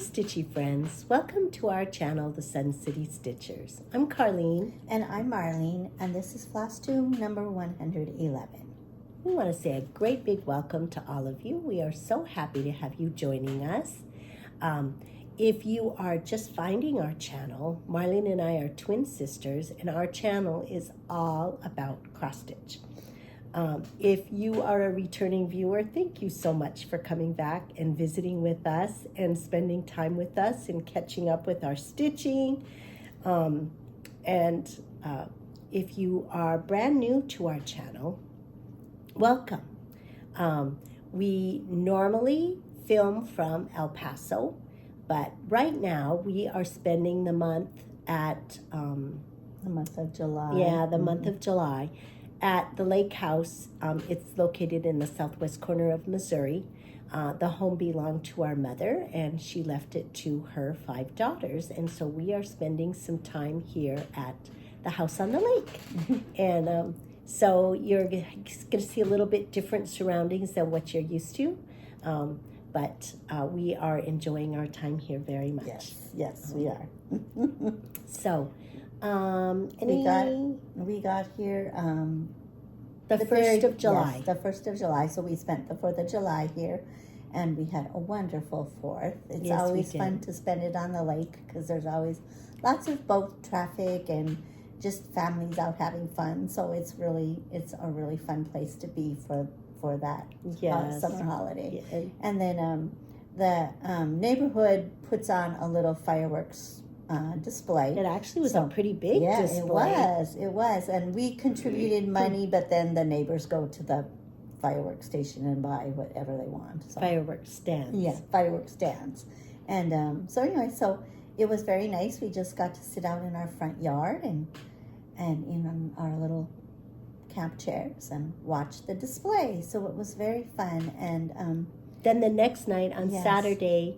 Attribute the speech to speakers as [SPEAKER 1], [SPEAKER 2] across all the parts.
[SPEAKER 1] Stitchy friends, welcome to our channel, the Sun City Stitchers. I'm Carlene.
[SPEAKER 2] And I'm Marlene, and this is Flosstube number 111.
[SPEAKER 1] We want to say a great big welcome to all of you. We are so happy to have you joining us. If you are just finding our channel, Marlene and I are twin sisters, and our channel is all about cross stitch. If you are a returning viewer, thank you so much for coming back and visiting with us and spending time with us and catching up with our stitching. If you are brand new to our channel, welcome. We normally film from El Paso, but right now we are spending the month at
[SPEAKER 2] The month of July.
[SPEAKER 1] Yeah, the month of July at the lake house. It's located in the southwest corner of Missouri. The home belonged to our mother, and she left it to her 5 daughters. And so we are spending some time here at the house on the lake. And so you're going to see a little bit different surroundings than what you're used to. But we are enjoying our time here very much.
[SPEAKER 2] Yes, we are.
[SPEAKER 1] So,
[SPEAKER 2] we got here
[SPEAKER 1] the 1st of July.
[SPEAKER 2] Yes, the 1st of July. So we spent the 4th of July here, and we had a wonderful 4th. It's always fun to spend it on the lake because there's always lots of boat traffic and just families out having fun. So it's a really fun place to be for that summer holiday.
[SPEAKER 1] Yeah.
[SPEAKER 2] And then the neighborhood puts on a little fireworks display.
[SPEAKER 1] It actually was a pretty big display.
[SPEAKER 2] It was. And we contributed money, but then the neighbors go to the fireworks station and buy whatever they want. So.
[SPEAKER 1] Fireworks stands.
[SPEAKER 2] Yeah, fireworks stands. And so it was very nice. We just got to sit out in our front yard and in our little camp chairs and watch the display. So it was very fun. And
[SPEAKER 1] then the next night on Saturday,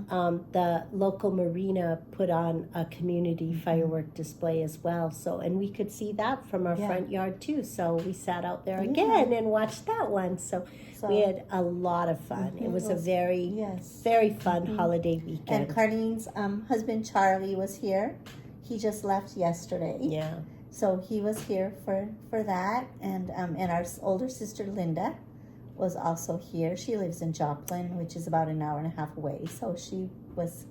[SPEAKER 1] the local marina put on a community firework display as well. So, and we could see that from our front yard too. So we sat out there again and watched that one. So we had a lot of fun. It was a very fun holiday weekend.
[SPEAKER 2] And Carlene's husband Charlie was here. He just left yesterday.
[SPEAKER 1] Yeah.
[SPEAKER 2] So he was here for that. And our older sister Linda was also here. She lives in Joplin, which is about an hour and a half away. So she was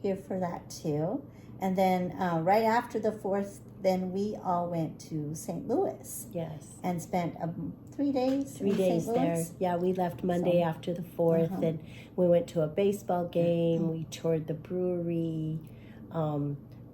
[SPEAKER 2] here for that too. And then right after the 4th, then we all went to St. Louis.
[SPEAKER 1] Yes.
[SPEAKER 2] And spent 3 days.
[SPEAKER 1] 3 days there. Yeah, we left Monday after the 4th, and we went to a baseball game. We toured the brewery.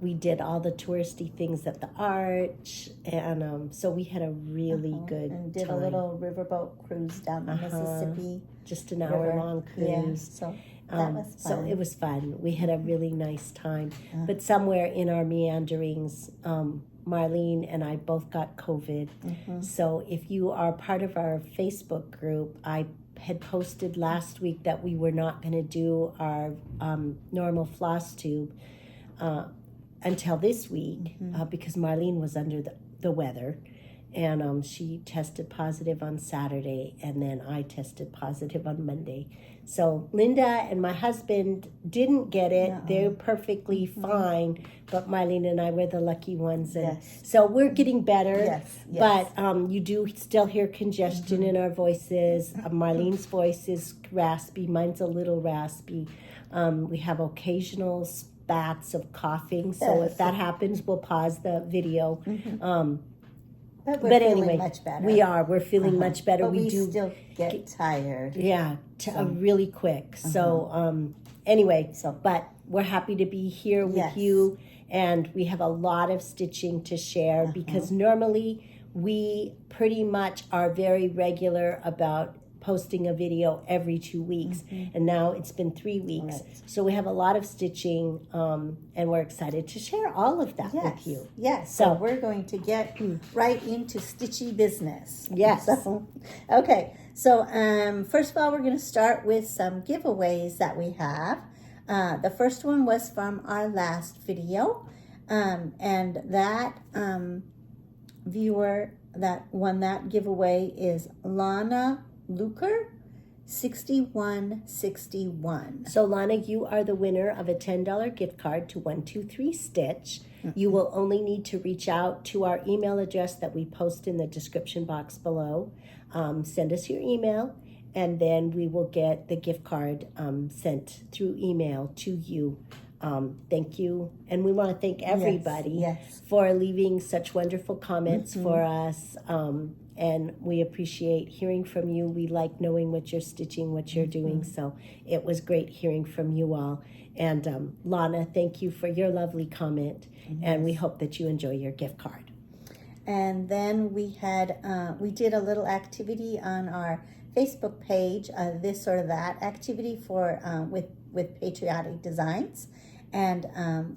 [SPEAKER 1] We did all the touristy things at the Arch, and so we had a really good
[SPEAKER 2] and did
[SPEAKER 1] time.
[SPEAKER 2] a little riverboat cruise down the Mississippi.
[SPEAKER 1] Just an hour-long cruise.
[SPEAKER 2] Yeah, so that was fun.
[SPEAKER 1] So it was fun. We had a really nice time. But somewhere in our meanderings, Marlene and I both got COVID. So if you are part of our Facebook group, I had posted last week that we were not going to do our normal Flosstube until this week because Marlene was under the weather, and she tested positive on Saturday, and then I tested positive on Monday. So Linda and my husband didn't get it. They're perfectly fine, but Marlene and I were the lucky ones. And so we're getting better, but you do still hear congestion in our voices. Marlene's voice is raspy. Mine's a little raspy. We have occasional spats of coughing, so if that happens, we'll pause the video.
[SPEAKER 2] But anyway, much better.
[SPEAKER 1] We're feeling much better.
[SPEAKER 2] But we do still get tired.
[SPEAKER 1] Yeah, really quick. So but we're happy to be here with you, and we have a lot of stitching to share because normally we pretty much are very regular about posting a video every 2 weeks, and now it's been 3 weeks. So we have a lot of stitching, and we're excited to share all of that with you.
[SPEAKER 2] Yes, so we're going to get right into stitchy business.
[SPEAKER 1] Yes.
[SPEAKER 2] So, okay, so first of all, we're going to start with some giveaways that we have. The first one was from our last video, and that viewer that won that giveaway is Lana Luker, 6161.
[SPEAKER 1] So Lana, you are the winner of a $10 gift card to 123 Stitch. You will only need to reach out to our email address that we post in the description box below. Send us your email, and then we will get the gift card sent through email to you. Thank you. And we want to thank everybody for leaving such wonderful comments for us. And we appreciate hearing from you. We like knowing what you're stitching, what you're doing. So it was great hearing from you all. And Lana, thank you for your lovely comment. And we hope that you enjoy your gift card.
[SPEAKER 2] And then we did a little activity on our Facebook page, this or that activity for with patriotic designs. And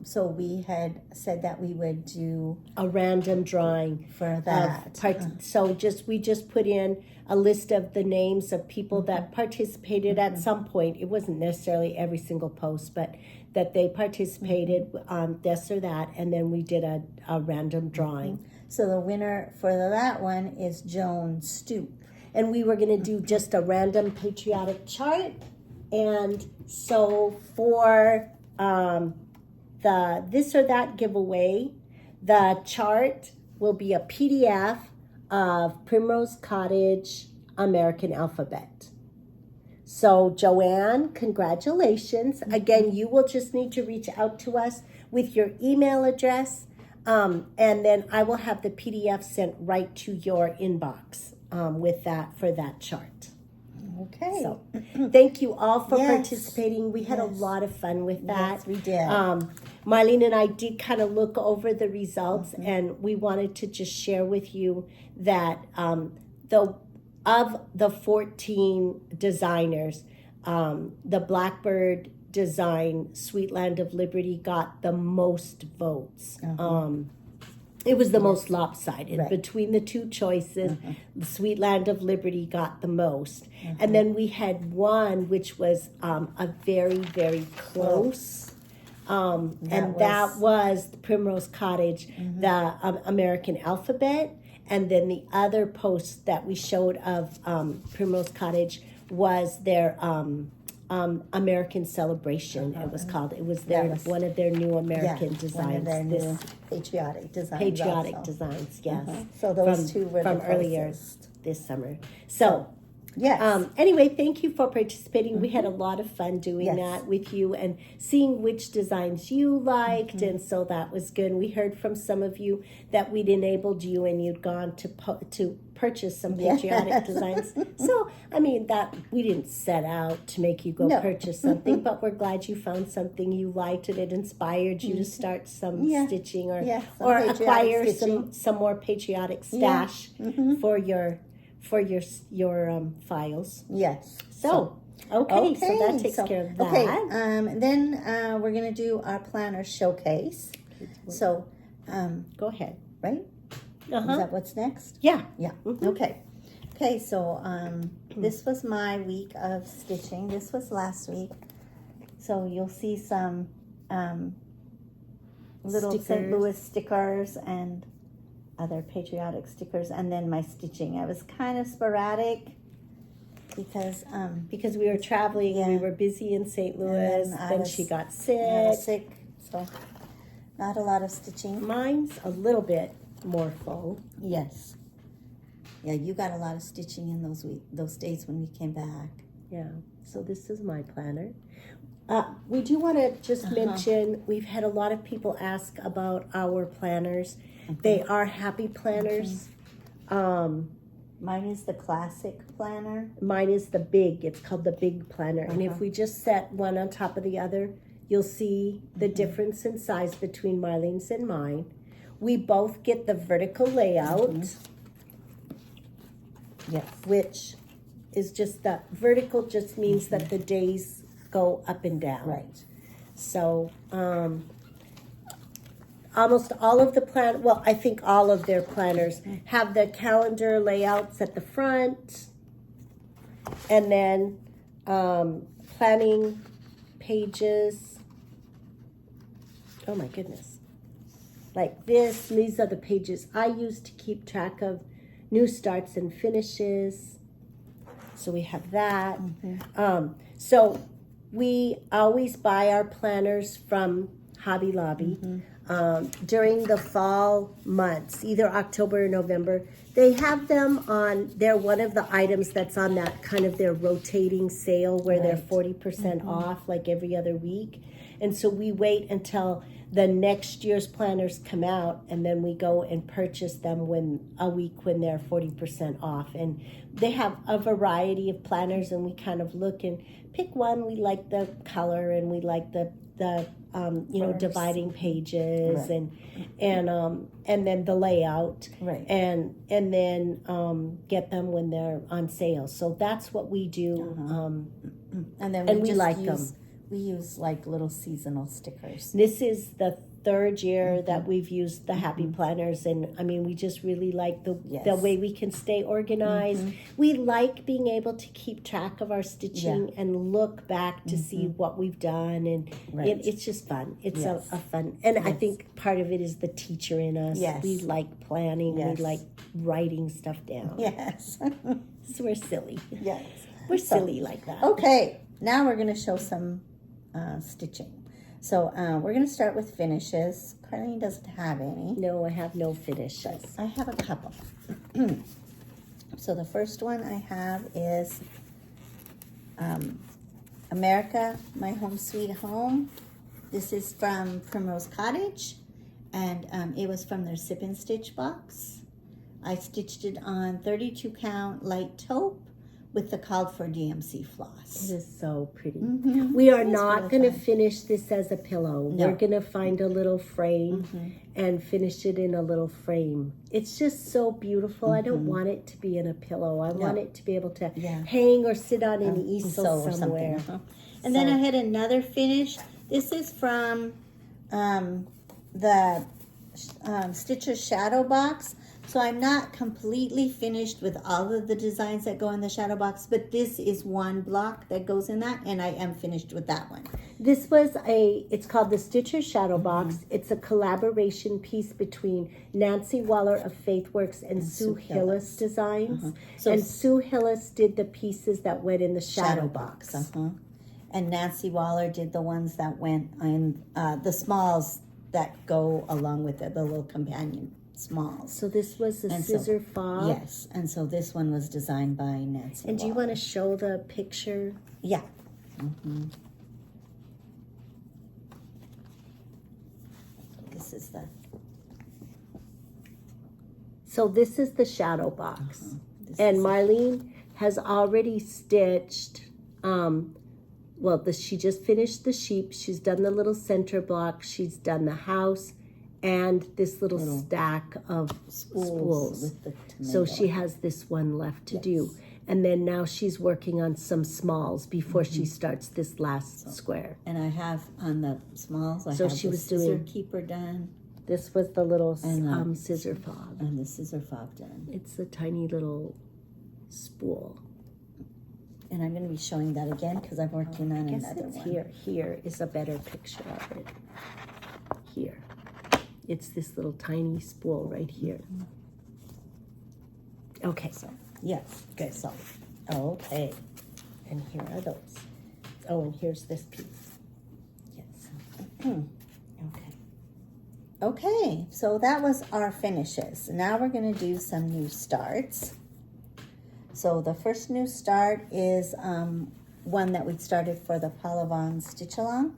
[SPEAKER 2] so we had said that we would do
[SPEAKER 1] a random drawing
[SPEAKER 2] for that.
[SPEAKER 1] So we just put in a list of the names of people that participated at some point. It wasn't necessarily every single post, but that they participated on this or that, and then we did a random drawing.
[SPEAKER 2] So the winner for that one is Joan Stoop.
[SPEAKER 1] And we were going to do just a random patriotic chart. And so for the this or that giveaway, the chart will be a PDF of Primrose Cottage American Alphabet. So Joanne, congratulations. Again, you will just need to reach out to us with your email address, and then I will have the PDF sent right to your inbox with that for that chart.
[SPEAKER 2] Okay.
[SPEAKER 1] So thank you all for participating. We had a lot of fun with that.
[SPEAKER 2] Yes, we did.
[SPEAKER 1] Marlene and I did kind of look over the results, and we wanted to just share with you that of the 14 designers, the Blackbird design, Sweet Land of Liberty, got the most votes. It was the most lopsided. Between the two choices, the Sweet Land of Liberty got the most. And then we had one which was a very, very close. That was the Primrose Cottage, the American Alphabet. And then the other post that we showed of Primrose Cottage was their American Celebration. It was called. It was one of their new American designs.
[SPEAKER 2] One of their new patriotic designs.
[SPEAKER 1] Patriotic designs, yes.
[SPEAKER 2] So those two were
[SPEAKER 1] from
[SPEAKER 2] the
[SPEAKER 1] earlier
[SPEAKER 2] closest
[SPEAKER 1] this summer. So.
[SPEAKER 2] Yes.
[SPEAKER 1] Anyway, thank you for participating. We had a lot of fun doing that with you and seeing which designs you liked, and so that was good. We heard from some of you that we'd enabled you and you'd gone to purchase some patriotic designs. So, I mean, that we didn't set out to make you go purchase something, but we're glad you found something you liked and it inspired you to start some stitching or acquire some more patriotic stash for your files.
[SPEAKER 2] Yes.
[SPEAKER 1] So that takes care of that.
[SPEAKER 2] Okay. Then we're gonna do our planner showcase. So
[SPEAKER 1] go ahead.
[SPEAKER 2] Right? Is that what's next?
[SPEAKER 1] Yeah.
[SPEAKER 2] Yeah. Okay. Okay. So this was my week of stitching. This was last week. So you'll see some little St. Louis stickers and other patriotic stickers, and then my stitching. I was kind of sporadic because
[SPEAKER 1] we were traveling. We were busy in St. Louis. Then she got sick.
[SPEAKER 2] So not a lot of stitching.
[SPEAKER 1] Mine's a little bit more full.
[SPEAKER 2] Yes. Yeah, you got a lot of stitching in those days when we came back.
[SPEAKER 1] Yeah. So this is my planner. We do want to just mention we've had a lot of people ask about our planners. They are happy planners.
[SPEAKER 2] Mine is the classic planner.
[SPEAKER 1] Mine is the big. It's called the big planner. And if we just set one on top of the other, you'll see the difference in size between Marlene's and mine. We both get the vertical layout.
[SPEAKER 2] Yes.
[SPEAKER 1] Which is just the vertical just means that the days go up and down.
[SPEAKER 2] Right.
[SPEAKER 1] So, almost all of the I think all of their planners have the calendar layouts at the front, and then planning pages. Oh my goodness. Like this, these are the pages I use to keep track of new starts and finishes. So we have that. So we always buy our planners from Hobby Lobby. During the fall months, either October or November, they have them on, they're one of the items that's on that kind of their rotating sale where they're 40% off like every other week. And so we wait until the next year's planners come out, and then we go and purchase them when they're 40% off. And they have a variety of planners, and we kind of look and pick one. We like the color, and we like the dividing pages, and then the layout, and then get them when they're on sale. So that's what we do,
[SPEAKER 2] and then we like them. We use like little seasonal stickers.
[SPEAKER 1] This is the third year that we've used the Happy Planners, and I mean, we just really like the way we can stay organized. We like being able to keep track of our stitching and look back to see what we've done, and it's just fun. It's a fun, and I think part of it is the teacher in us. We like planning. We like writing stuff down. So we're silly. We're silly like that.
[SPEAKER 2] Okay, now we're going to show some stitching. So we're going to start with finishes. Carlene doesn't have any.
[SPEAKER 1] No, I have no finishes.
[SPEAKER 2] I have a couple. So the first one I have is America, My Home Sweet Home. This is from Primrose Cottage, and it was from their Sip and Stitch box. I stitched it on 32 count light taupe with the called for DMC floss.
[SPEAKER 1] It is so pretty. We are not going to finish this as a pillow.
[SPEAKER 2] No.
[SPEAKER 1] We're going to find a little frame and finish it in a little frame. It's just so beautiful. I don't want it to be in a pillow. I want it to be able to hang or sit on an easel somewhere.
[SPEAKER 2] And then I had another finish. This is from the Stitcher's Shadow Box. So I'm not completely finished with all of the designs that go in the shadow box, but this is one block that goes in that, and I am finished with that one.
[SPEAKER 1] This was it's called the Stitcher Shadow Box. It's a collaboration piece between Nancy Waller of Faithworks and Sue Hillis Designs. And Sue Hillis did the pieces that went in the shadow box.
[SPEAKER 2] And Nancy Waller did the ones that went in the smalls that go along with it, the little companion smalls.
[SPEAKER 1] So this was a scissor fob?
[SPEAKER 2] Yes, and so this one was designed by Nancy
[SPEAKER 1] And
[SPEAKER 2] Waller.
[SPEAKER 1] do you want to show the picture?
[SPEAKER 2] Yeah. This is the...
[SPEAKER 1] So this is the shadow box. And Marlene has already stitched, she just finished the sheep. She's done the little center block. She's done the house and this little stack of spools.
[SPEAKER 2] With the
[SPEAKER 1] so she has this one left to do. And then now she's working on some smalls before she starts this last square.
[SPEAKER 2] And I have on the smalls, I have the scissor keeper done.
[SPEAKER 1] This was the little scissor fob.
[SPEAKER 2] And the scissor fob done.
[SPEAKER 1] It's a tiny little spool.
[SPEAKER 2] And I'm going to be showing that again because I'm working on another one.
[SPEAKER 1] Here is a better picture of it. Here. It's this little tiny spool right here. Okay.
[SPEAKER 2] So, yes. Good. So,
[SPEAKER 1] okay. And here are those. Oh, and here's this piece. Yes.
[SPEAKER 2] Okay. Okay. So that was our finishes. Now we're going to do some new starts. So the first new start is one that we started for the Palavon Stitch Along.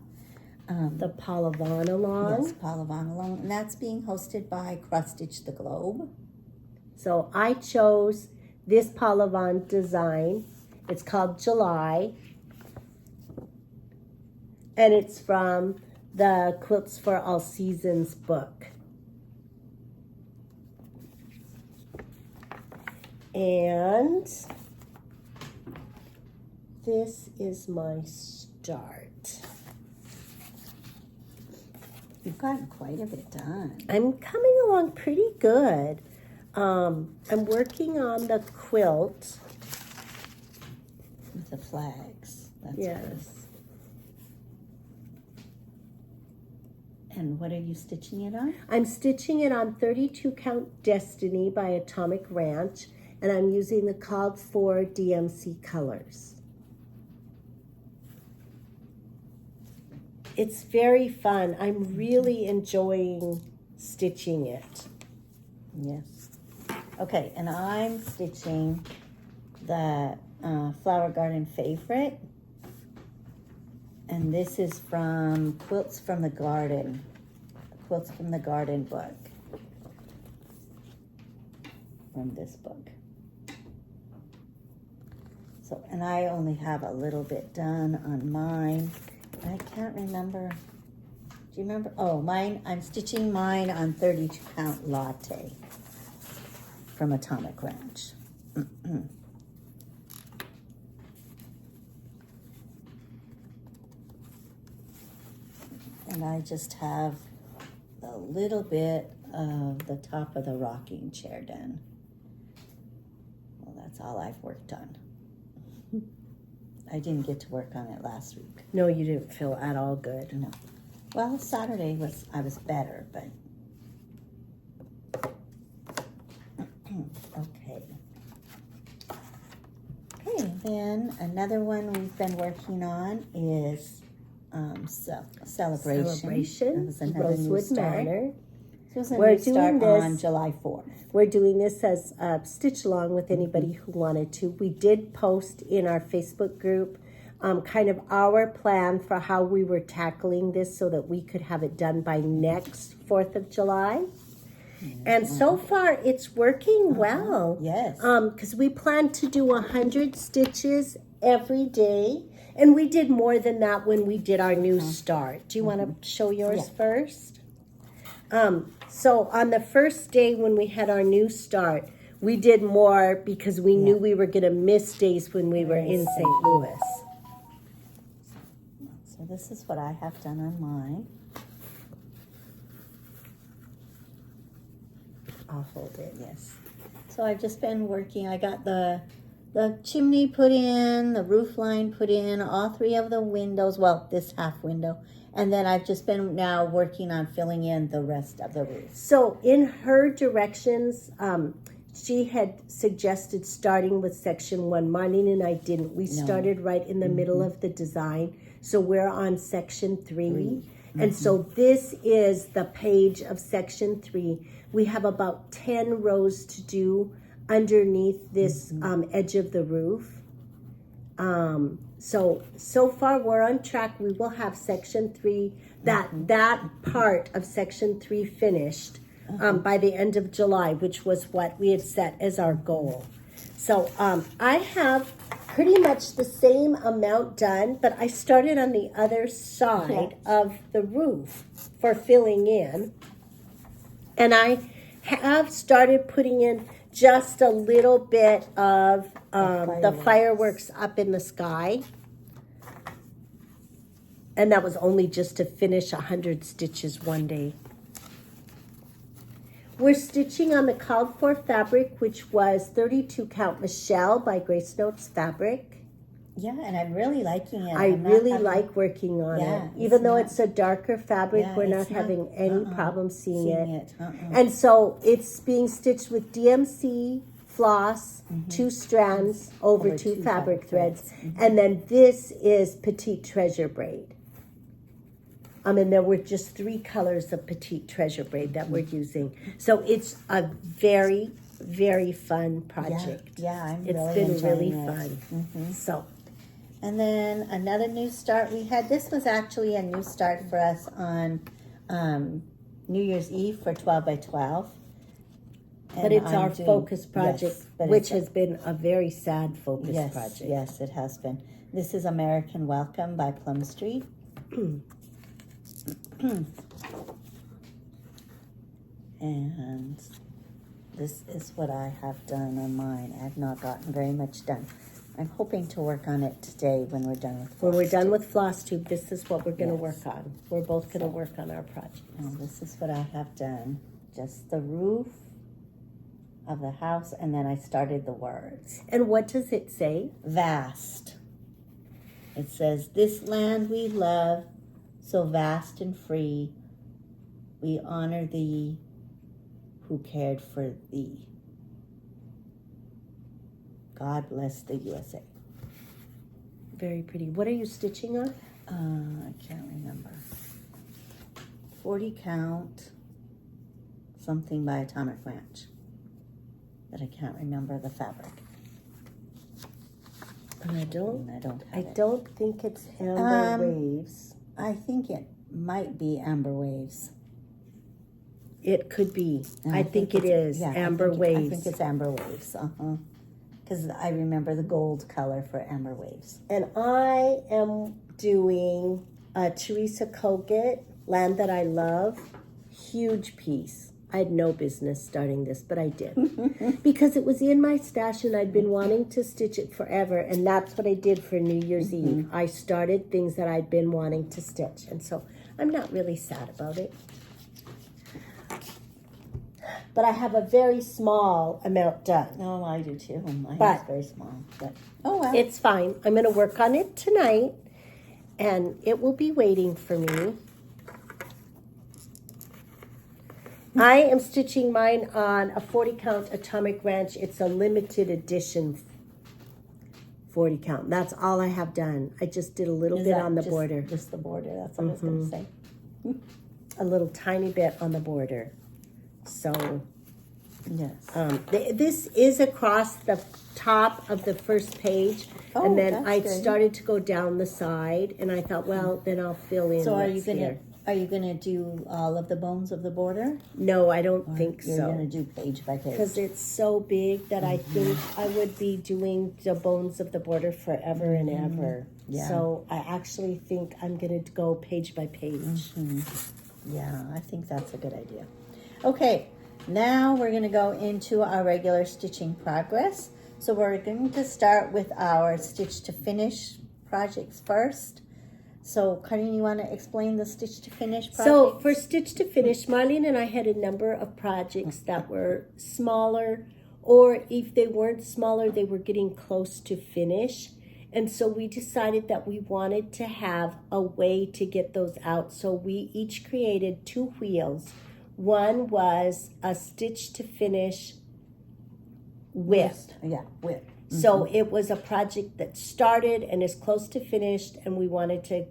[SPEAKER 1] The Palavon Along?
[SPEAKER 2] Yes, Palavon Along. And that's being hosted by Cross Stitch the Globe.
[SPEAKER 1] So I chose this Palavon design. It's called July. And it's from the Quilts for All Seasons book. And this is my start.
[SPEAKER 2] You've gotten quite a bit done.
[SPEAKER 1] I'm coming along pretty good. I'm working on the quilt.
[SPEAKER 2] With the flags. That's
[SPEAKER 1] yes.
[SPEAKER 2] Good. And what are you stitching it on?
[SPEAKER 1] I'm stitching it on 32 Count Destiny by Atomic Ranch. and I'm using the called for DMC colors. It's very fun. I'm really enjoying stitching it.
[SPEAKER 2] Yes. Okay, and I'm stitching the Flower Garden Favorite. And this is from Quilts from the Garden. Quilts from the Garden book. From this book. So, and I only have a little bit done on mine. I can't remember. Do you remember? Oh, mine, I'm stitching mine on 32 count latte from Atomic Ranch. And I just have a little bit of the top of the rocking chair done. Well, that's all I've worked on. I didn't get to work on it last week.
[SPEAKER 1] No, you didn't feel at all good.
[SPEAKER 2] No. Well, Saturday I was better, but okay. Okay, then another one we've been working on is Celebration. That was another new
[SPEAKER 1] Rosewood
[SPEAKER 2] start.
[SPEAKER 1] Manor.
[SPEAKER 2] It was a
[SPEAKER 1] We're
[SPEAKER 2] new start
[SPEAKER 1] doing
[SPEAKER 2] on
[SPEAKER 1] this-
[SPEAKER 2] July 4th.
[SPEAKER 1] We're doing this as a stitch along with anybody who wanted to. We did post in our Facebook group kind of our plan for how we were tackling this so that we could have it done by next 4th of July. And so far, it's working well.
[SPEAKER 2] Yes.
[SPEAKER 1] Because we planned to do 100 stitches every day. And we did more than that when we did our new start. Do you want to show yours first? So on the first day when we had our new start, we did more because we knew we were going to miss days when we were in St. Louis.
[SPEAKER 2] So this is what I have done on mine.
[SPEAKER 1] I'll hold it.
[SPEAKER 2] Yes. So I've just been working. I got the chimney put in, the roof line put in, all three of the windows. Well, this half window. And then I've just been now working on filling in the rest of the roof.
[SPEAKER 1] So in her directions, she had suggested starting with section 1. Marlene and I didn't. We started right in the middle of the design. So we're on section 3. And so this is the page of section 3. We have about 10 rows to do underneath this edge of the roof. So far we're on track. We will have section 3, that part of section 3 finished by the end of July, which was what we had set as our goal. So I have pretty much the same amount done, but I started on the other side of the roof for filling in. And I have started putting in just a little bit of the fireworks up in the sky. And that was only just to finish 100 stitches one day. We're stitching on the called for fabric, which was 32 count Michelle by Grace Notes Fabric.
[SPEAKER 2] Yeah, and I'm really liking it.
[SPEAKER 1] I really like working on it. Even though it's a darker fabric, we're not having any problem seeing it. And so it's being stitched with DMC, floss, 2 strands over 2 fabric threads. And then this is Petite Treasure Braid. And there were just 3 colors of Petite Treasure Braid that we're using. So it's a very, very fun project.
[SPEAKER 2] Yeah, I'm
[SPEAKER 1] it's
[SPEAKER 2] really
[SPEAKER 1] been
[SPEAKER 2] enjoying
[SPEAKER 1] really
[SPEAKER 2] it.
[SPEAKER 1] fun. So.
[SPEAKER 2] And then another new start we had. This was actually a new start for us on New Year's Eve for 12 by 12.
[SPEAKER 1] But it's our focus project, which has been a very sad focus project.
[SPEAKER 2] Yes, it has been. This is American Welcome by Plum Street. And this is what I have done on mine. I have not gotten very much done. I'm hoping to work on it today when we're done with Flosstube.
[SPEAKER 1] When we're done with Flosstube, this is what we're going to work on. We're both going to work on our project.
[SPEAKER 2] And this is what I have done. Just the roof of the house, and then I started the words.
[SPEAKER 1] And what does it say?
[SPEAKER 2] Vast. It says, this land we love, so vast and free, we honor thee who cared for thee. God bless the USA.
[SPEAKER 1] Very pretty. What are you stitching on?
[SPEAKER 2] I can't remember. 40 count, something by Atomic Ranch. But I can't remember the fabric.
[SPEAKER 1] And I don't think it's Amber Waves.
[SPEAKER 2] I think it might be Amber Waves.
[SPEAKER 1] It could be.
[SPEAKER 2] And
[SPEAKER 1] I think it is Amber Waves.
[SPEAKER 2] I think it's Amber Waves. Because I remember the gold color for Amber Waves.
[SPEAKER 1] And I am doing a Teresa Kogut, Land That I Love. Huge piece. I had no business starting this, but I did. Because it was in my stash and I'd been wanting to stitch it forever. And that's what I did for New Year's Eve. I started things that I'd been wanting to stitch. And so I'm not really sad about it. But I have a very small amount done.
[SPEAKER 2] No, I do too. Mine
[SPEAKER 1] But
[SPEAKER 2] is very small. But oh well.
[SPEAKER 1] It's fine. I'm going to work on it tonight. And it will be waiting for me. I am stitching mine on a 40 count Atomic Ranch. It's a limited edition 40 count. That's all I have done. I just did a little bit on the border.
[SPEAKER 2] Just the border. That's what I was going to say.
[SPEAKER 1] A little tiny bit on the border. So
[SPEAKER 2] Yes.
[SPEAKER 1] this is across the top of the first page.
[SPEAKER 2] Oh,
[SPEAKER 1] and then
[SPEAKER 2] that's
[SPEAKER 1] I
[SPEAKER 2] good.
[SPEAKER 1] started to go down the side. And I thought, well, then I'll fill in
[SPEAKER 2] So are
[SPEAKER 1] what's
[SPEAKER 2] you
[SPEAKER 1] here.
[SPEAKER 2] gonna do all of the bones of the border?
[SPEAKER 1] No, I don't think
[SPEAKER 2] You're
[SPEAKER 1] so.
[SPEAKER 2] gonna do page by page.
[SPEAKER 1] Because it's so big that I think I would be doing the bones of the border forever and ever.
[SPEAKER 2] Yeah.
[SPEAKER 1] So I actually think I'm going to go page by page.
[SPEAKER 2] Yeah, I think that's a good idea. Okay, now we're gonna go into our regular stitching progress. So we're going to start with our stitch to finish projects first. So, Carlene, you want to explain the stitch to finish project?
[SPEAKER 1] So for Stitch to Finish, Marlene and I had a number of projects that were smaller, or if they weren't smaller, they were getting close to finish. And so we decided that we wanted to have a way to get those out. So we each created 2 wheels. One was a Stitch to Finish with.
[SPEAKER 2] Yeah, with.
[SPEAKER 1] So it was a project that started and is close to finished, and we wanted to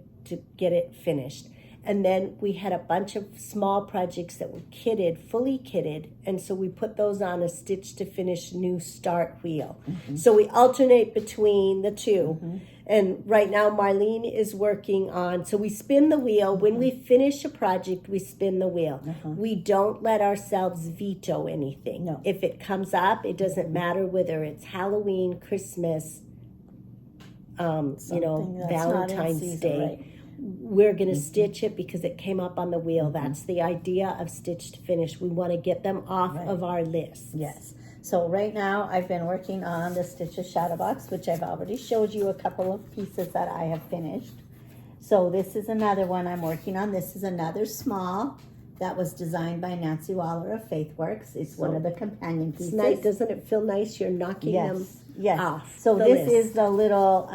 [SPEAKER 1] get it finished. And then we had a bunch of small projects that were kitted, fully kitted, and so we put those on a Stitch to Finish new start wheel. So we alternate between the two. And right now Marlene is working on, so we spin the wheel. When we finish a project, we spin the wheel. We don't let ourselves veto anything.
[SPEAKER 2] No.
[SPEAKER 1] If it comes up, it doesn't matter whether it's Halloween, Christmas,
[SPEAKER 2] Something that's not in
[SPEAKER 1] Valentine's
[SPEAKER 2] season,
[SPEAKER 1] Day.
[SPEAKER 2] right.
[SPEAKER 1] We're going to stitch it because it came up on the wheel. That's the idea of Stitch to Finish. We want to get them off of our list.
[SPEAKER 2] Yes. So right now I've been working on the Stitches Shadow Box, which I've already showed you a couple of pieces that I have finished. So this is another one I'm working on. This is another small that was designed by Nancy Waller of Faithworks. It's one of the companion pieces.
[SPEAKER 1] It's nice. Doesn't it feel nice? You're knocking them off.
[SPEAKER 2] So
[SPEAKER 1] the
[SPEAKER 2] this
[SPEAKER 1] list.
[SPEAKER 2] is the little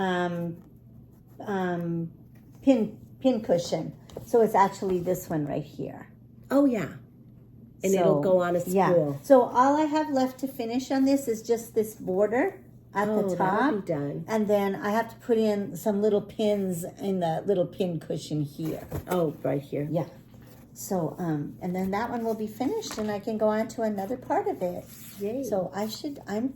[SPEAKER 2] pin cushion. So it's actually this one right here.
[SPEAKER 1] Oh, yeah. And it'll go on a spool.
[SPEAKER 2] Yeah. So all I have left to finish on this is just this border at the top.
[SPEAKER 1] That'll be done.
[SPEAKER 2] And then I have to put in some little pins in the little pin cushion here.
[SPEAKER 1] Oh, right here.
[SPEAKER 2] Yeah. So, and then that one will be finished and I can go on to another part of it.
[SPEAKER 1] Yay.
[SPEAKER 2] So I'm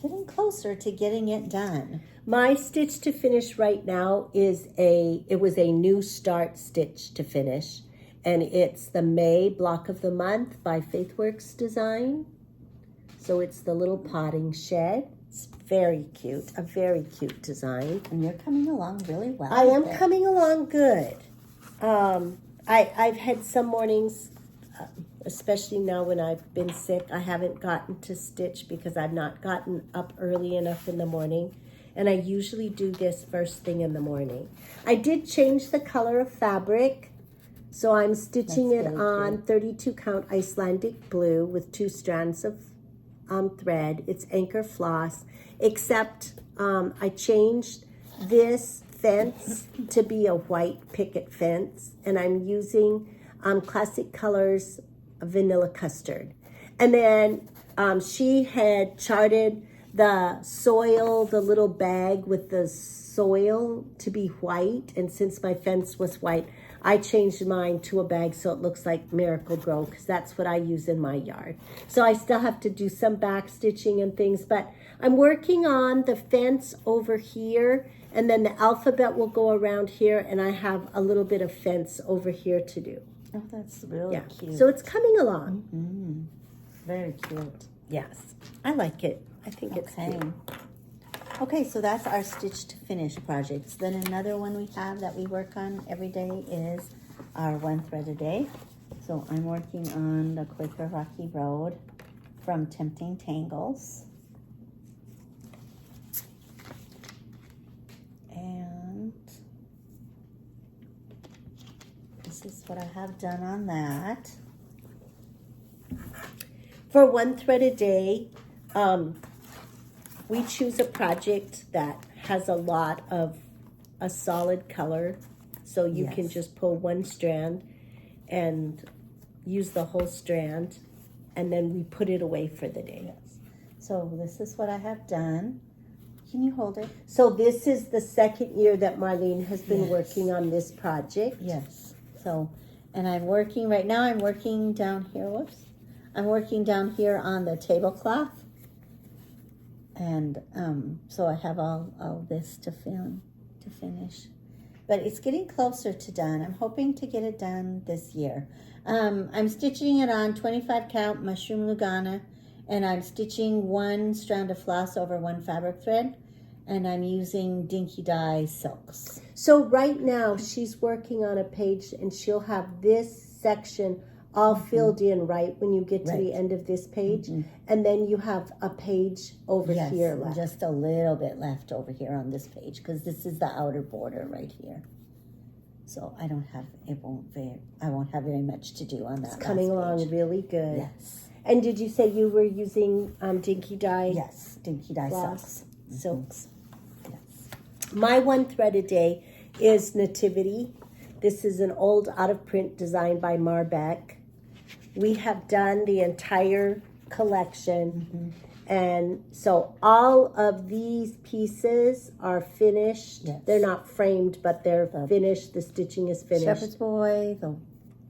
[SPEAKER 2] getting closer to getting it done.
[SPEAKER 1] My Stitch to Finish right now is it was a new start Stitch to Finish. And it's the May Block of the Month by Faithworks Design. So it's the little potting shed. It's very cute, a very cute design.
[SPEAKER 2] And you're coming along really well.
[SPEAKER 1] I am coming along good. I've had some mornings, especially now when I've been sick, I haven't gotten to stitch because I've not gotten up early enough in the morning. And I usually do this first thing in the morning. I did change the color of fabric. So I'm stitching it on 32 count Icelandic blue with 2 strands of thread. It's anchor floss, except I changed this fence to be a white picket fence, and I'm using Classic Colors Vanilla Custard. And then she had charted the soil, the little bag with the soil to be white. And since my fence was white, I changed mine to a bag so it looks like Miracle-Gro, because that's what I use in my yard. So I still have to do some back stitching and things, but I'm working on the fence over here, and then the alphabet will go around here, and I have a little bit of fence over here to do.
[SPEAKER 2] Oh, that's really cute.
[SPEAKER 1] So it's coming along.
[SPEAKER 2] Mm-hmm. Very cute.
[SPEAKER 1] Yes, I like it. I think it's cute.
[SPEAKER 2] Okay, so that's our Stitch to Finish projects. Then another one we have that we work on every day is our One Thread a Day. So I'm working on the Quaker Rocky Road from Tempting Tangles. And this is what I have done on that.
[SPEAKER 1] For One Thread a Day, we choose a project that has a lot of a solid color, so you can just pull one strand and use the whole strand, and then we put it away for the day.
[SPEAKER 2] Yes. So this is what I have done. Can you hold it?
[SPEAKER 1] So this is the second year that Marlene has been working on this project.
[SPEAKER 2] Yes. So, and I'm working right now. I'm working down here. Whoops. I'm working down here on the tablecloth. And so I have all this to finish. But it's getting closer to done. I'm hoping to get it done this year. I'm stitching it on 25 count mushroom Lugana, and I'm stitching one strand of floss over one fabric thread, and I'm using Dinky Dye silks.
[SPEAKER 1] So right now she's working on a page, and she'll have this section all filled in right when you get to the end of this page, and then you have a page over here left.
[SPEAKER 2] Just a little bit left over here on this page, because this is the outer border right here. So I won't have very much to do on that.
[SPEAKER 1] It's coming along really good.
[SPEAKER 2] Yes.
[SPEAKER 1] And did you say you were using Dinky Dye?
[SPEAKER 2] Yes, Dinky Dye silks.
[SPEAKER 1] Silks. Yes. My One Thread a Day is Nativity. This is an old out of print design by Marbeck. We have done the entire collection, and so all of these pieces are finished.
[SPEAKER 2] Yes.
[SPEAKER 1] They're not framed, but they're finished. The stitching is finished.
[SPEAKER 2] Shepherd's Boy, the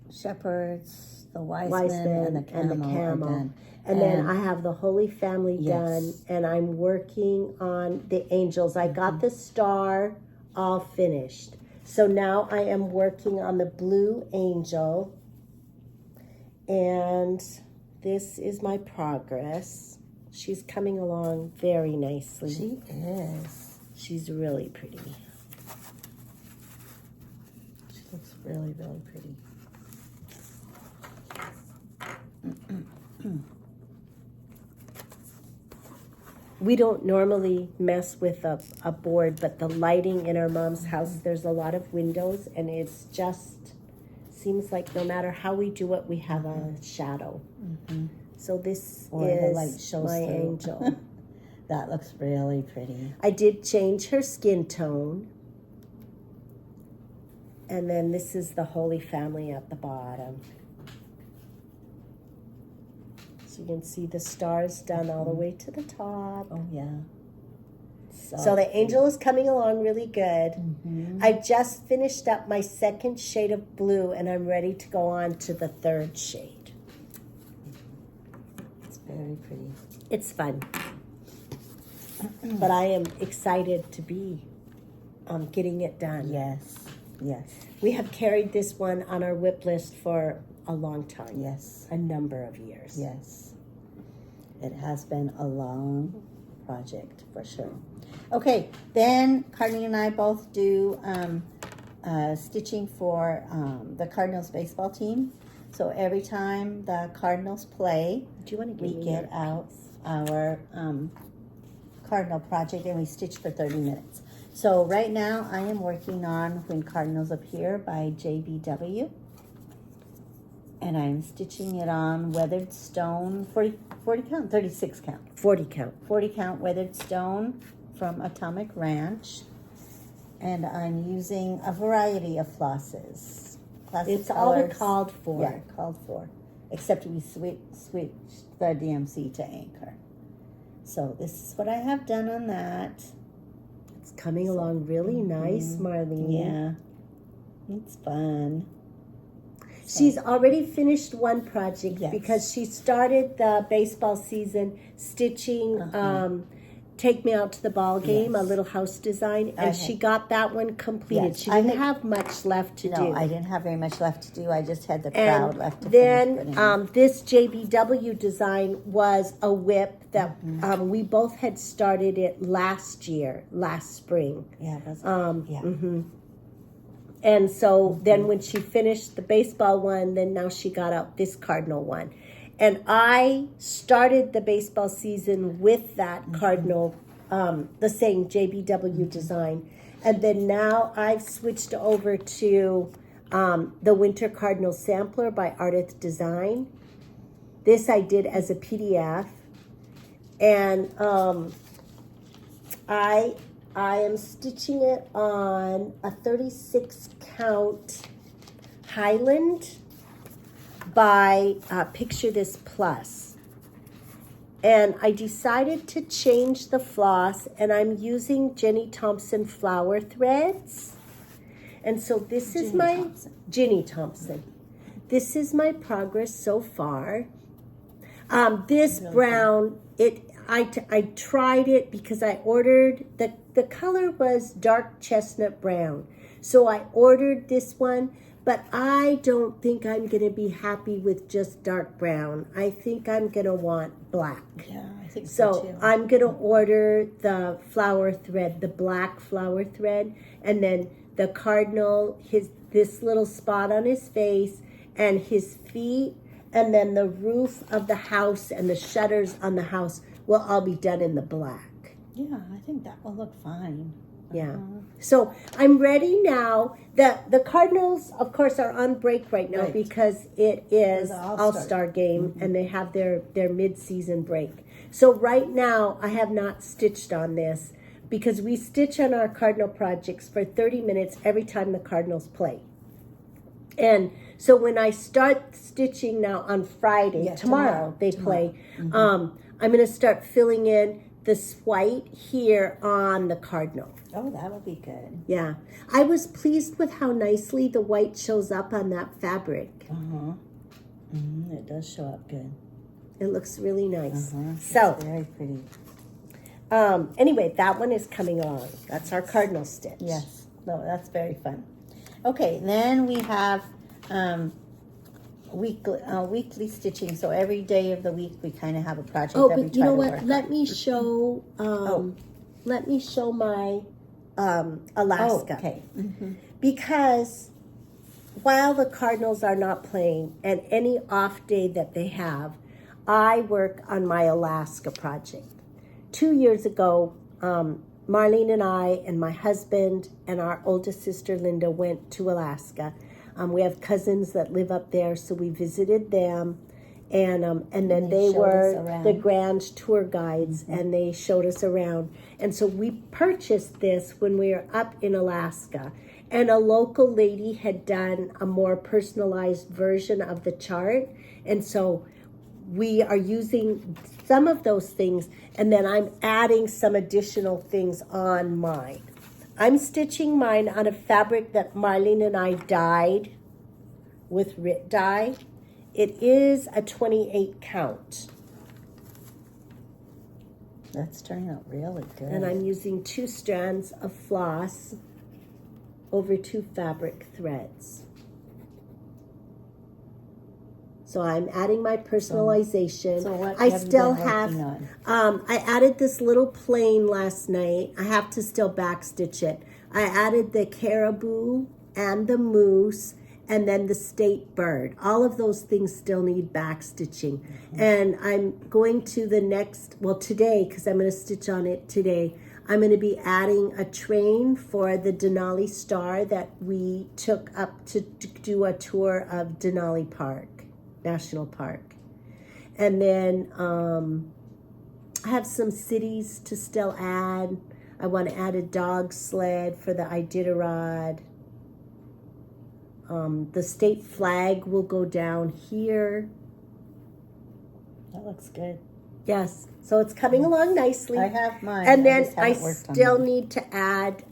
[SPEAKER 2] Shepherds, the Wise Men, and the Camel are done.
[SPEAKER 1] And then I have the Holy Family done, and I'm working on the angels. I got the star all finished. So now I am working on the blue angel. And this is my progress. She's coming along very nicely.
[SPEAKER 2] She is.
[SPEAKER 1] She's really pretty.
[SPEAKER 2] She looks really, really pretty.
[SPEAKER 1] We don't normally mess with a board, but the lighting in our mom's house, there's a lot of windows, and it's just seems like no matter how we do it, we have a shadow. So this
[SPEAKER 2] the light
[SPEAKER 1] is
[SPEAKER 2] shows
[SPEAKER 1] my
[SPEAKER 2] through.
[SPEAKER 1] angel.
[SPEAKER 2] That looks really pretty.
[SPEAKER 1] I did change her skin tone. And then this is the Holy Family at the bottom. So you can see the stars done all the way to the top.
[SPEAKER 2] Oh, yeah.
[SPEAKER 1] So the angel is coming along really good. I just finished up my second shade of blue, and I'm ready to go on to the third shade.
[SPEAKER 2] It's very pretty.
[SPEAKER 1] It's fun. But I am excited to be getting it done.
[SPEAKER 2] Yes, yes.
[SPEAKER 1] We have carried this one on our whip list for a long time.
[SPEAKER 2] Yes.
[SPEAKER 1] A number of years.
[SPEAKER 2] Yes. It has been a long project for sure. Okay, then Carney and I both do stitching for the Cardinals baseball team. So every time the Cardinals play,
[SPEAKER 1] Do you want to
[SPEAKER 2] we
[SPEAKER 1] give me
[SPEAKER 2] get out our Cardinal project and we stitch for 30 minutes. So right now I am working on When Cardinals Appear by JBW. And I'm stitching it on weathered stone, 40 count, 36 count.
[SPEAKER 1] 40 count.
[SPEAKER 2] 40 count weathered stone from Atomic Ranch. And I'm using a variety of flosses. Classic
[SPEAKER 1] It's all the
[SPEAKER 2] colors.
[SPEAKER 1] called for.
[SPEAKER 2] Yeah, called for. Except we switched the DMC to Anchor. So this is what I have done on that.
[SPEAKER 1] It's coming along really nice, Marlene.
[SPEAKER 2] Yeah, it's fun.
[SPEAKER 1] She's already finished one project
[SPEAKER 2] Yes.
[SPEAKER 1] because she started the baseball season stitching Take Me Out to the Ball Game, a little house design, and she got that one completed.
[SPEAKER 2] Yes,
[SPEAKER 1] She didn't have much left to do.
[SPEAKER 2] No, I didn't have very much left to do. I just had the
[SPEAKER 1] And
[SPEAKER 2] crowd left to
[SPEAKER 1] then
[SPEAKER 2] finish.
[SPEAKER 1] this JBW design was a whip that we both had started it last spring.
[SPEAKER 2] Yeah, it was,
[SPEAKER 1] And so then when she finished the baseball one, then now she got out this cardinal one. And I started the baseball season with that cardinal, the same JBW design. And then now I've switched over to the Winter Cardinal Sampler by Ardith Design. This I did as a PDF. And I am stitching it on a 36 count Highland by Picture This Plus. And I decided to change the floss, and I'm using Jenny Thompson flower threads. And so this is my Jenny Thompson. This is my progress so far. This brown, I tried it because I ordered, the color was dark chestnut brown. So I ordered this one, but I don't think I'm going to be happy with just dark brown. I think I'm going to want black.
[SPEAKER 2] Yeah, I think
[SPEAKER 1] so
[SPEAKER 2] too.
[SPEAKER 1] I'm going to order the flower thread, the black flower thread, and then the cardinal, this little spot on his face and his feet, and then the roof of the house and the shutters on the house will all be done in the black.
[SPEAKER 2] Yeah, I think that will look fine.
[SPEAKER 1] Yeah. So I'm ready now. The Cardinals, of course, are on break right now because it is All-Star game and they have their mid-season break. So right now I have not stitched on this because we stitch on our Cardinal projects for 30 minutes every time the Cardinals play. And so when I start stitching now on Friday, tomorrow they play, I'm going to start filling in this white here on the Cardinal.
[SPEAKER 2] Oh, that'll be good.
[SPEAKER 1] Yeah. I was pleased with how nicely the white shows up on that fabric.
[SPEAKER 2] It does show up good.
[SPEAKER 1] It looks really nice.
[SPEAKER 2] So it's very pretty.
[SPEAKER 1] Anyway, that one is coming on. That's our Cardinal stitch.
[SPEAKER 2] Yes. No, that's very fun. Okay, then we have weekly stitching. So every day of the week we kind of have a project that we try to work on.
[SPEAKER 1] You know what? Let me show my Alaska.
[SPEAKER 2] Oh, okay.
[SPEAKER 1] Because while the Cardinals are not playing and any off day that they have, I work on my Alaska project. 2 years ago, Marlene and I and my husband and our oldest sister Linda went to Alaska. We have cousins that live up there, so we visited them, and then they were the grand tour guides, and they showed us around. And so we purchased this when we were up in Alaska, and a local lady had done a more personalized version of the chart, and so we are using some of those things, and then I'm adding some additional things on mine. I'm stitching mine on a fabric that Marlene and I dyed with Rit dye. It is a 28 count.
[SPEAKER 2] That's turning out really good.
[SPEAKER 1] And I'm using 2 strands of floss over 2 fabric threads. So I'm adding my personalization.
[SPEAKER 2] So what
[SPEAKER 1] I
[SPEAKER 2] have
[SPEAKER 1] still
[SPEAKER 2] you been
[SPEAKER 1] have,
[SPEAKER 2] working on?
[SPEAKER 1] I added this little plain last night. I have to still backstitch it. I added the caribou and the moose and then the state bird. All of those things still need backstitching. And I'm going to the next, today, because I'm going to stitch on it today, I'm going to be adding a train for the Denali Star that we took up to do a tour of Denali Park, National Park. And then I have some cities to still add. I want to add a dog sled for the Iditarod. The state flag will go down here.
[SPEAKER 2] That looks good.
[SPEAKER 1] Yes. So it's coming along nicely.
[SPEAKER 2] I have mine.
[SPEAKER 1] And then
[SPEAKER 2] just
[SPEAKER 1] I
[SPEAKER 2] haven't worked on
[SPEAKER 1] still
[SPEAKER 2] mine.
[SPEAKER 1] need to add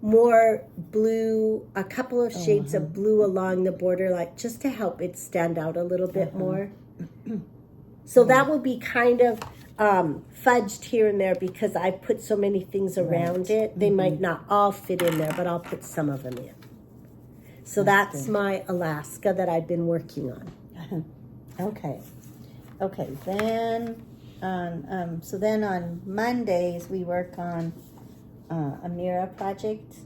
[SPEAKER 1] more blue, a couple of shades of blue along the border, like just to help it stand out a little bit more. So that will be kind of fudged here and there because I put so many things around it. They might not all fit in there, but I'll put some of them in. So that's my Alaska that I've been working on.
[SPEAKER 2] Okay. Okay, then so then on Mondays we work on a Mirabilia project.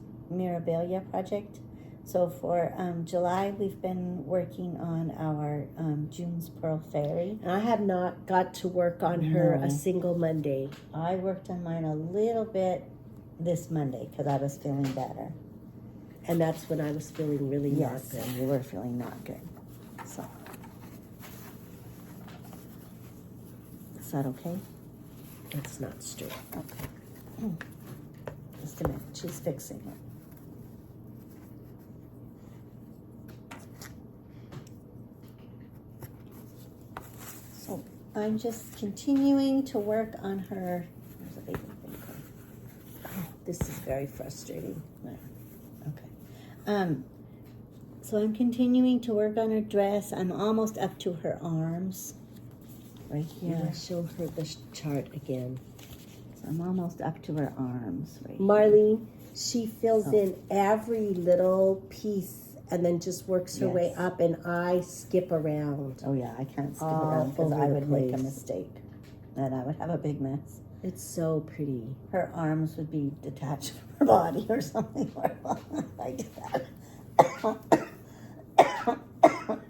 [SPEAKER 2] So for July we've been working on our June's Pearl Fairy.
[SPEAKER 1] I have not got to work on her a single Monday.
[SPEAKER 2] I worked on mine a little bit this Monday because I was feeling better.
[SPEAKER 1] And that's when I was feeling really not good.
[SPEAKER 2] Yes, you were feeling not good. So. Is that okay?
[SPEAKER 1] It's not straight.
[SPEAKER 2] Okay. Just a minute. She's fixing it. So I'm just continuing to work on her. There's a baby thing.
[SPEAKER 1] Oh, this is very frustrating.
[SPEAKER 2] There. Okay. So I'm continuing to work on her dress. I'm almost up to her arms. Right here.
[SPEAKER 1] Yeah, show her the chart again.
[SPEAKER 2] So I'm almost up to her arms. Right
[SPEAKER 1] Marlene, she fills in every little piece and then just works her way up, and I skip around.
[SPEAKER 2] Oh yeah, I can't skip
[SPEAKER 1] All
[SPEAKER 2] around because
[SPEAKER 1] over
[SPEAKER 2] I
[SPEAKER 1] the
[SPEAKER 2] would make a
[SPEAKER 1] place.
[SPEAKER 2] mistake. And I would have a big mess.
[SPEAKER 1] It's so pretty.
[SPEAKER 2] Her arms would be detached from her body or something like that.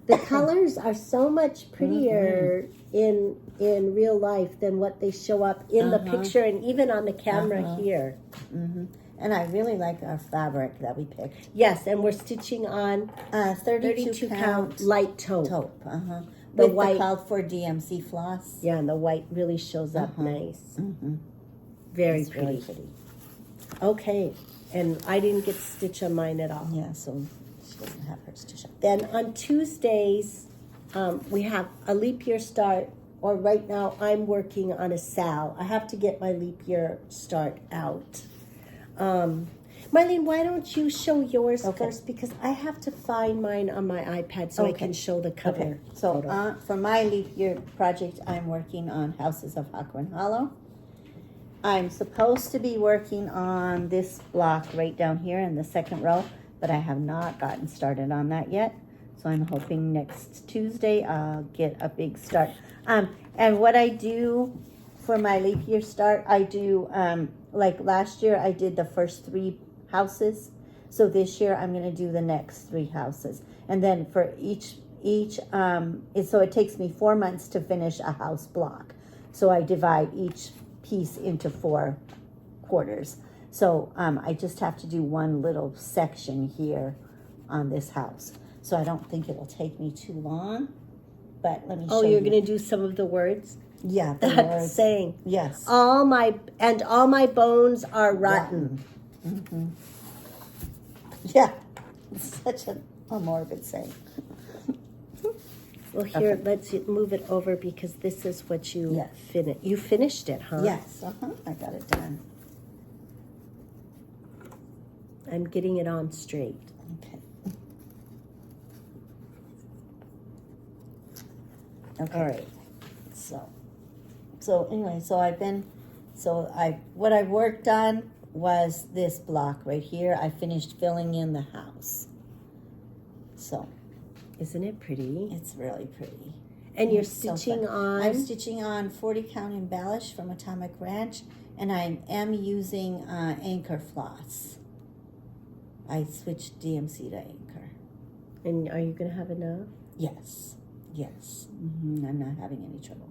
[SPEAKER 1] The colors are so much prettier in real life than what they show up in the picture and even on the camera here.
[SPEAKER 2] And I really like our fabric that we picked.
[SPEAKER 1] Yes, and we're stitching on
[SPEAKER 2] 32
[SPEAKER 1] count light taupe.
[SPEAKER 2] Taupe.
[SPEAKER 1] The
[SPEAKER 2] With
[SPEAKER 1] white
[SPEAKER 2] the called for DMC floss.
[SPEAKER 1] Yeah, and the white really shows up nice. Very
[SPEAKER 2] It's
[SPEAKER 1] pretty.
[SPEAKER 2] really pretty.
[SPEAKER 1] Okay, and I didn't get to stitch on mine at all.
[SPEAKER 2] Yeah, so she doesn't have her stitch up.
[SPEAKER 1] Then on Tuesdays, we have a leap year start, or right now I'm working on a SAL. I have to get my leap year start out. Marlene, why don't you show yours first? Because I have to find mine on my iPad so I can show the cover.
[SPEAKER 2] Okay, so for my leap year project, I'm working on Houses of Hakwan Hollow. I'm supposed to be working on this block right down here in the second row, but I have not gotten started on that yet. So I'm hoping next Tuesday I'll get a big start. And what I do for my leap year start, I do, like last year I did the first 3 houses. So this year I'm going to do the next 3 houses. And then for each so it takes me 4 months to finish a house block. So I divide each piece into 4 quarters. So I just have to do one little section here on this house. So I don't think it'll take me too long. But let me show you.
[SPEAKER 1] Oh, you're going to do some of the words?
[SPEAKER 2] Yeah, the
[SPEAKER 1] That's
[SPEAKER 2] words.
[SPEAKER 1] saying.
[SPEAKER 2] Yes.
[SPEAKER 1] All my bones are rotten.
[SPEAKER 2] Yeah, it's such a morbid saying.
[SPEAKER 1] Well, here, let's move it over because this is what you finished. You finished it, huh?
[SPEAKER 2] Yes, I got it done.
[SPEAKER 1] I'm getting it on straight.
[SPEAKER 2] Okay. Okay.
[SPEAKER 1] All right.
[SPEAKER 2] So anyway, what I worked on was this block right here. I finished filling in the house. So.
[SPEAKER 1] Isn't it pretty?
[SPEAKER 2] It's really pretty.
[SPEAKER 1] And you're
[SPEAKER 2] It's so
[SPEAKER 1] stitching
[SPEAKER 2] fun.
[SPEAKER 1] on?
[SPEAKER 2] I'm stitching on 40 count embellish from Atomic Ranch, and I am using anchor floss. I switched DMC to anchor.
[SPEAKER 1] And are you going to have enough?
[SPEAKER 2] Yes. I'm not having any trouble.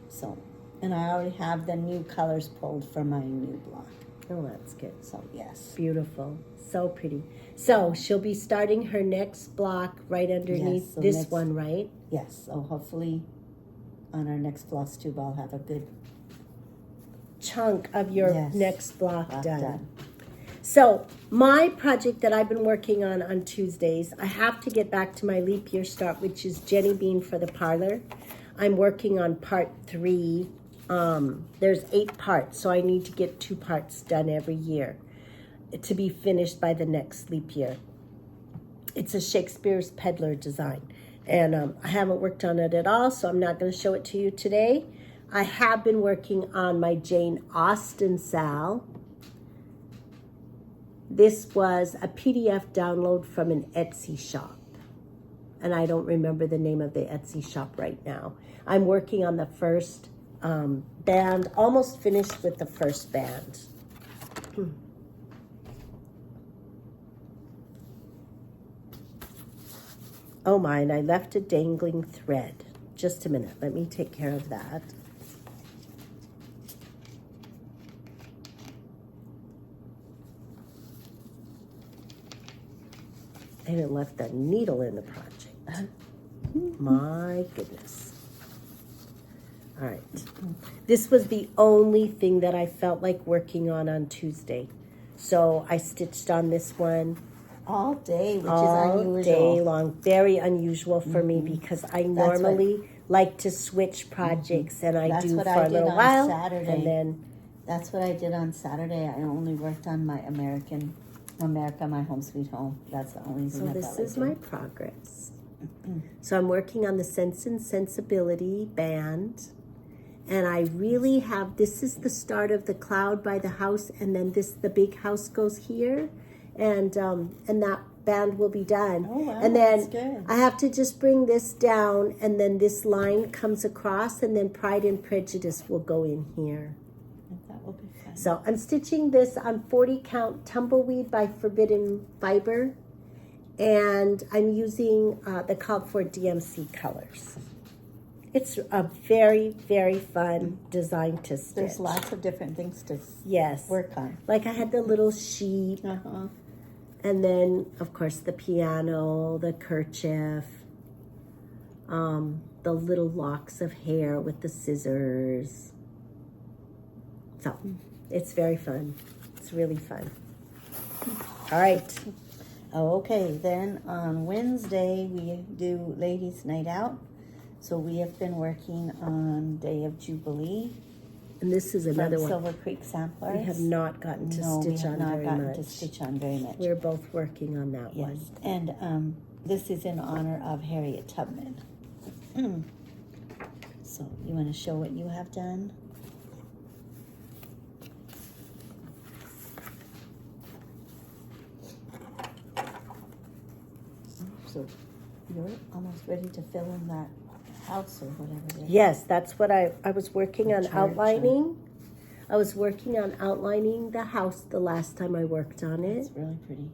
[SPEAKER 2] So, and I already have the new colors pulled for my new block.
[SPEAKER 1] Oh, that's good.
[SPEAKER 2] So, yes.
[SPEAKER 1] Beautiful. So pretty. So she'll be starting her next block right underneath this one, right?
[SPEAKER 2] Yes. So hopefully on our next Flosstube I'll have a good
[SPEAKER 1] chunk of your next block done. So my project that I've been working on Tuesdays, I have to get back to my leap year start, which is Jenny Bean for the parlor. I'm working on part 3. There's 8 parts, so I need to get 2 parts done every year to be finished by the next leap year. It's a Shakespeare's Peddler design, and I haven't worked on it at all, so I'm not going to show it to you today. I have been working on my Jane Austen Sal. This was a PDF download from an Etsy shop, and I don't remember the name of the Etsy shop right now. I'm working on the first band, almost finished with the first band. Oh my, and I left a dangling thread. Just a minute, let me take care of that. I even left a needle in the project. My goodness. All right. This was the only thing that I felt like working on Tuesday. So I stitched on this one
[SPEAKER 2] all day, which
[SPEAKER 1] all
[SPEAKER 2] is unusual.
[SPEAKER 1] day long. Very unusual for me because I normally like to switch projects, and I do for a little while.
[SPEAKER 2] Saturday.
[SPEAKER 1] And then
[SPEAKER 2] that's what I did on Saturday. I only worked on my America, my home sweet home. That's the only thing.
[SPEAKER 1] So this is my progress. So I'm working on the Sense and Sensibility band. And I really have, this is the start of the cloud by the house, and then the big house goes here, and that band will be done.
[SPEAKER 2] Oh, wow,
[SPEAKER 1] and then
[SPEAKER 2] that's good.
[SPEAKER 1] I have to just bring this down, and then this line comes across, and then Pride and Prejudice will go in here.
[SPEAKER 2] That will be fun.
[SPEAKER 1] So I'm stitching this on 40 count Tumbleweed by Forbidden Fiber, and I'm using the called for DMC colors. It's a very, very fun design to stitch.
[SPEAKER 2] There's lots of different things to work on.
[SPEAKER 1] Like I had the little sheep, and then, of course, the piano, the kerchief, the little locks of hair with the scissors. So, it's very fun. It's really fun. All right.
[SPEAKER 2] Okay, then on Wednesday, we do Ladies' Night Out. So we have been working on Day of Jubilee.
[SPEAKER 1] And this is another one.
[SPEAKER 2] Silver Creek Samplers.
[SPEAKER 1] We have not gotten to stitch on very much. We're both working on that one.
[SPEAKER 2] Yes, and this is in honor of Harriet Tubman. So you want to show what you have done? So you're almost ready to fill in that house or whatever it is.
[SPEAKER 1] Yes, that's what I was working on outlining. I was working on outlining the house the last time I worked on it.
[SPEAKER 2] It's really pretty.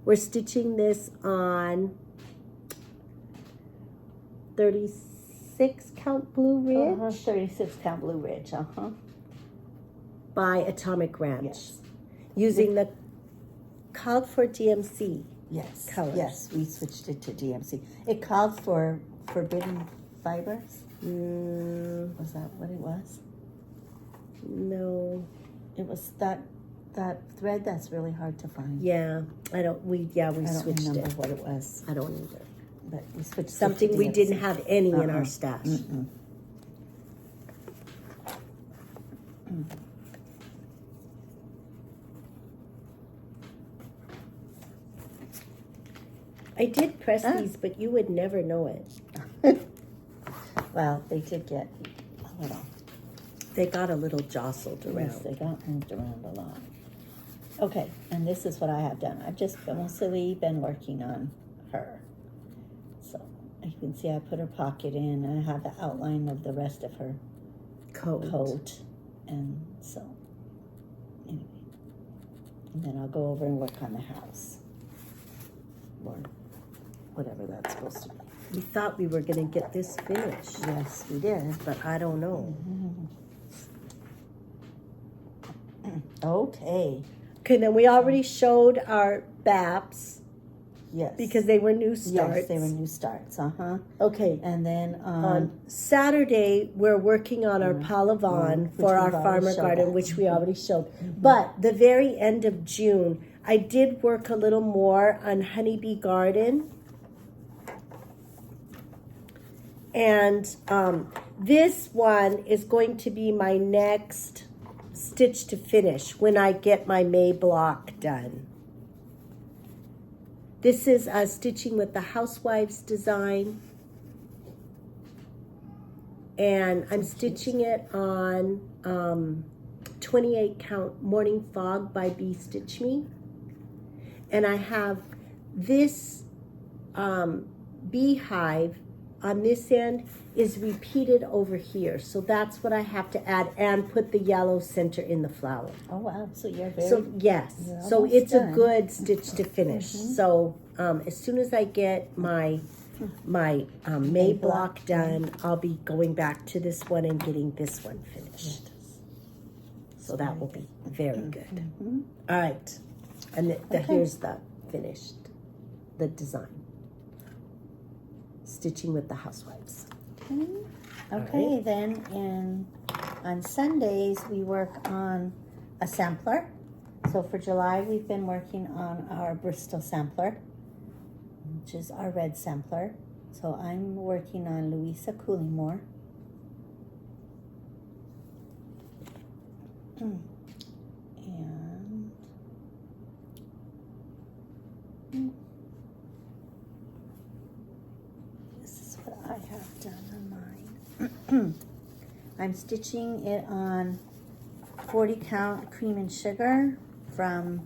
[SPEAKER 1] We're stitching this on 36 count Blue Ridge.
[SPEAKER 2] 36 count Blue Ridge,
[SPEAKER 1] by Atomic Ranch.
[SPEAKER 2] Yes.
[SPEAKER 1] Using the called for DMC.
[SPEAKER 2] Yes,
[SPEAKER 1] colors.
[SPEAKER 2] Yes, we switched it to DMC. It called for Forbidden Fibers. Was that what it was?
[SPEAKER 1] No.
[SPEAKER 2] It was that thread that's really hard to find.
[SPEAKER 1] Yeah, we switched it.
[SPEAKER 2] I don't remember what it was.
[SPEAKER 1] I don't either.
[SPEAKER 2] But we switched
[SPEAKER 1] something we didn't have any in our stash. I did press these, but you would never know it.
[SPEAKER 2] Well, they did get a little.
[SPEAKER 1] They got a little jostled around.
[SPEAKER 2] Yes, they got moved around a lot. Okay, and this is what I have done. I've just mostly been working on her. So you can see I put her pocket in, and I have the outline of the rest of her coat. And so, anyway. And then I'll go over and work on the house. Or whatever that's supposed to be.
[SPEAKER 1] We thought we were going to get this finished.
[SPEAKER 2] Yes, we did.
[SPEAKER 1] But I don't know.
[SPEAKER 2] Okay.
[SPEAKER 1] Okay, then we already showed our BAPs.
[SPEAKER 2] Yes.
[SPEAKER 1] Because they were new starts.
[SPEAKER 2] Yes, they were new starts.
[SPEAKER 1] Okay.
[SPEAKER 2] And then
[SPEAKER 1] On Saturday, we're working on our Palavon for our farmer garden, which we already showed. But the very end of June, I did work a little more on Honeybee Garden. And this one is going to be my next stitch to finish when I get my May block done. This is stitching with the Housewives design. And I'm stitching it on 28 count Morning Fog by Bee Stitch Me. And I have this beehive on this end is repeated over here. So that's what I have to add and put the yellow center in the flower.
[SPEAKER 2] Oh, wow. So you're very...
[SPEAKER 1] So, yes. So it's a good stitch to finish. So as soon as I get my May block done, I'll be going back to this one and getting this one finished. So that will be very good. All right. And here's the finished, the design. Stitching with the Housewives.
[SPEAKER 2] Okay, right. Then on Sundays we work on a sampler. So for July we've been working on our Bristol sampler, which is our red sampler. So I'm working on Louisa Coolingmore. And this is what I have done on mine. I'm stitching it on 40 count Cream and Sugar from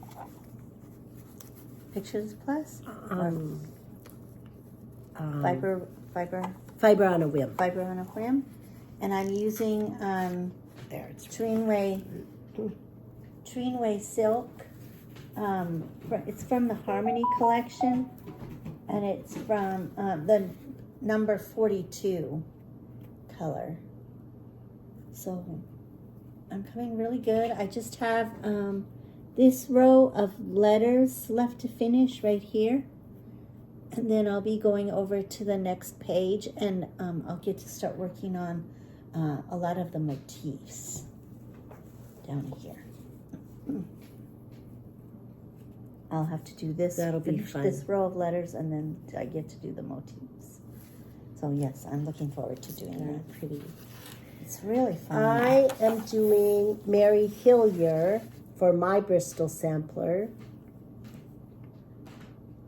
[SPEAKER 2] Pictures Plus. Fiber
[SPEAKER 1] on a Whim.
[SPEAKER 2] Fiber on a Whim. And I'm using
[SPEAKER 1] there it's
[SPEAKER 2] Trinway silk. It's from the Harmony collection, and it's from the number 42 color. So I'm coming really good. I just have this row of letters left to finish right here, and then I'll be going over to the next page, and I'll get to start working on a lot of the motifs down here. I'll have to do this.
[SPEAKER 1] That'll be fun.
[SPEAKER 2] This row of letters, and then I get to do the motifs. So yes, I'm looking forward to doing that.
[SPEAKER 1] Pretty.
[SPEAKER 2] It's really fun.
[SPEAKER 1] I am doing Mary Hillier for my Bristol sampler.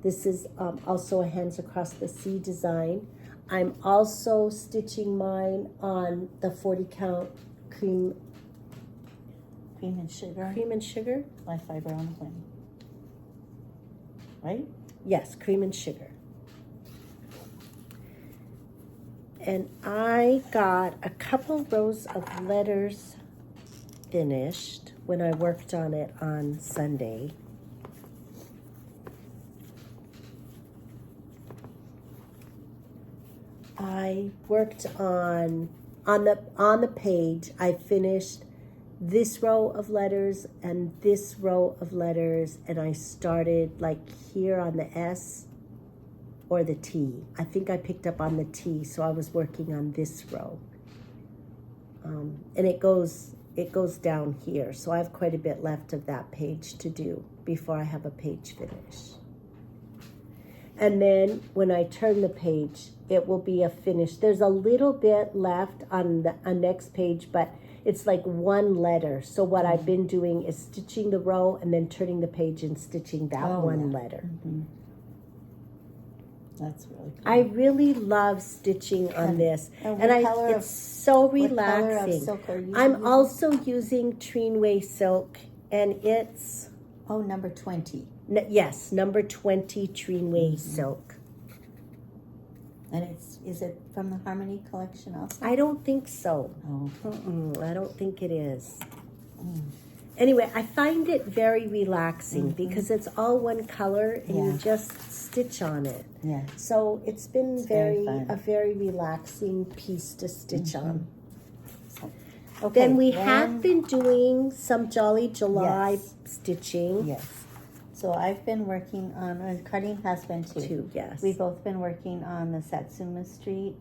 [SPEAKER 1] This is also a Hands Across the Sea design. I'm also stitching mine on the 40 count Cream
[SPEAKER 2] and Sugar.
[SPEAKER 1] Cream and Sugar?
[SPEAKER 2] My Fiber on a Whim. Right?
[SPEAKER 1] Yes, Cream and Sugar. And I got a couple rows of letters finished when I worked on it on Sunday. I worked on the page. I finished this row of letters and this row of letters, and I started like here on the S or the T. I think I picked up on the T, so I was working on this row. And it goes down here, so I have quite a bit left of that page to do before I have a page finish. And then when I turn the page, it will be a finish. There's a little bit left on the next page, but it's like one letter. So what I've been doing is stitching the row and then turning the page and stitching that one letter.
[SPEAKER 2] That's really cool.
[SPEAKER 1] I really love stitching on this. It's so relaxing.
[SPEAKER 2] Silk are you
[SPEAKER 1] I'm
[SPEAKER 2] using?
[SPEAKER 1] also using Trinway silk, and it's...
[SPEAKER 2] Oh, number 20.
[SPEAKER 1] Yes, number 20 Trinway silk.
[SPEAKER 2] And is it from the Harmony collection also?
[SPEAKER 1] I don't think so.
[SPEAKER 2] Oh.
[SPEAKER 1] I don't think it is. Anyway, I find it very relaxing because it's all one color and you just stitch on it.
[SPEAKER 2] Yeah.
[SPEAKER 1] So it's been
[SPEAKER 2] a
[SPEAKER 1] very relaxing piece to stitch on.
[SPEAKER 2] Okay,
[SPEAKER 1] Then we have been doing some Jolly July stitching.
[SPEAKER 2] Yes. So I've been working on, and Carlene has been too.
[SPEAKER 1] Too, yes.
[SPEAKER 2] We've both been working on the Satsuma Street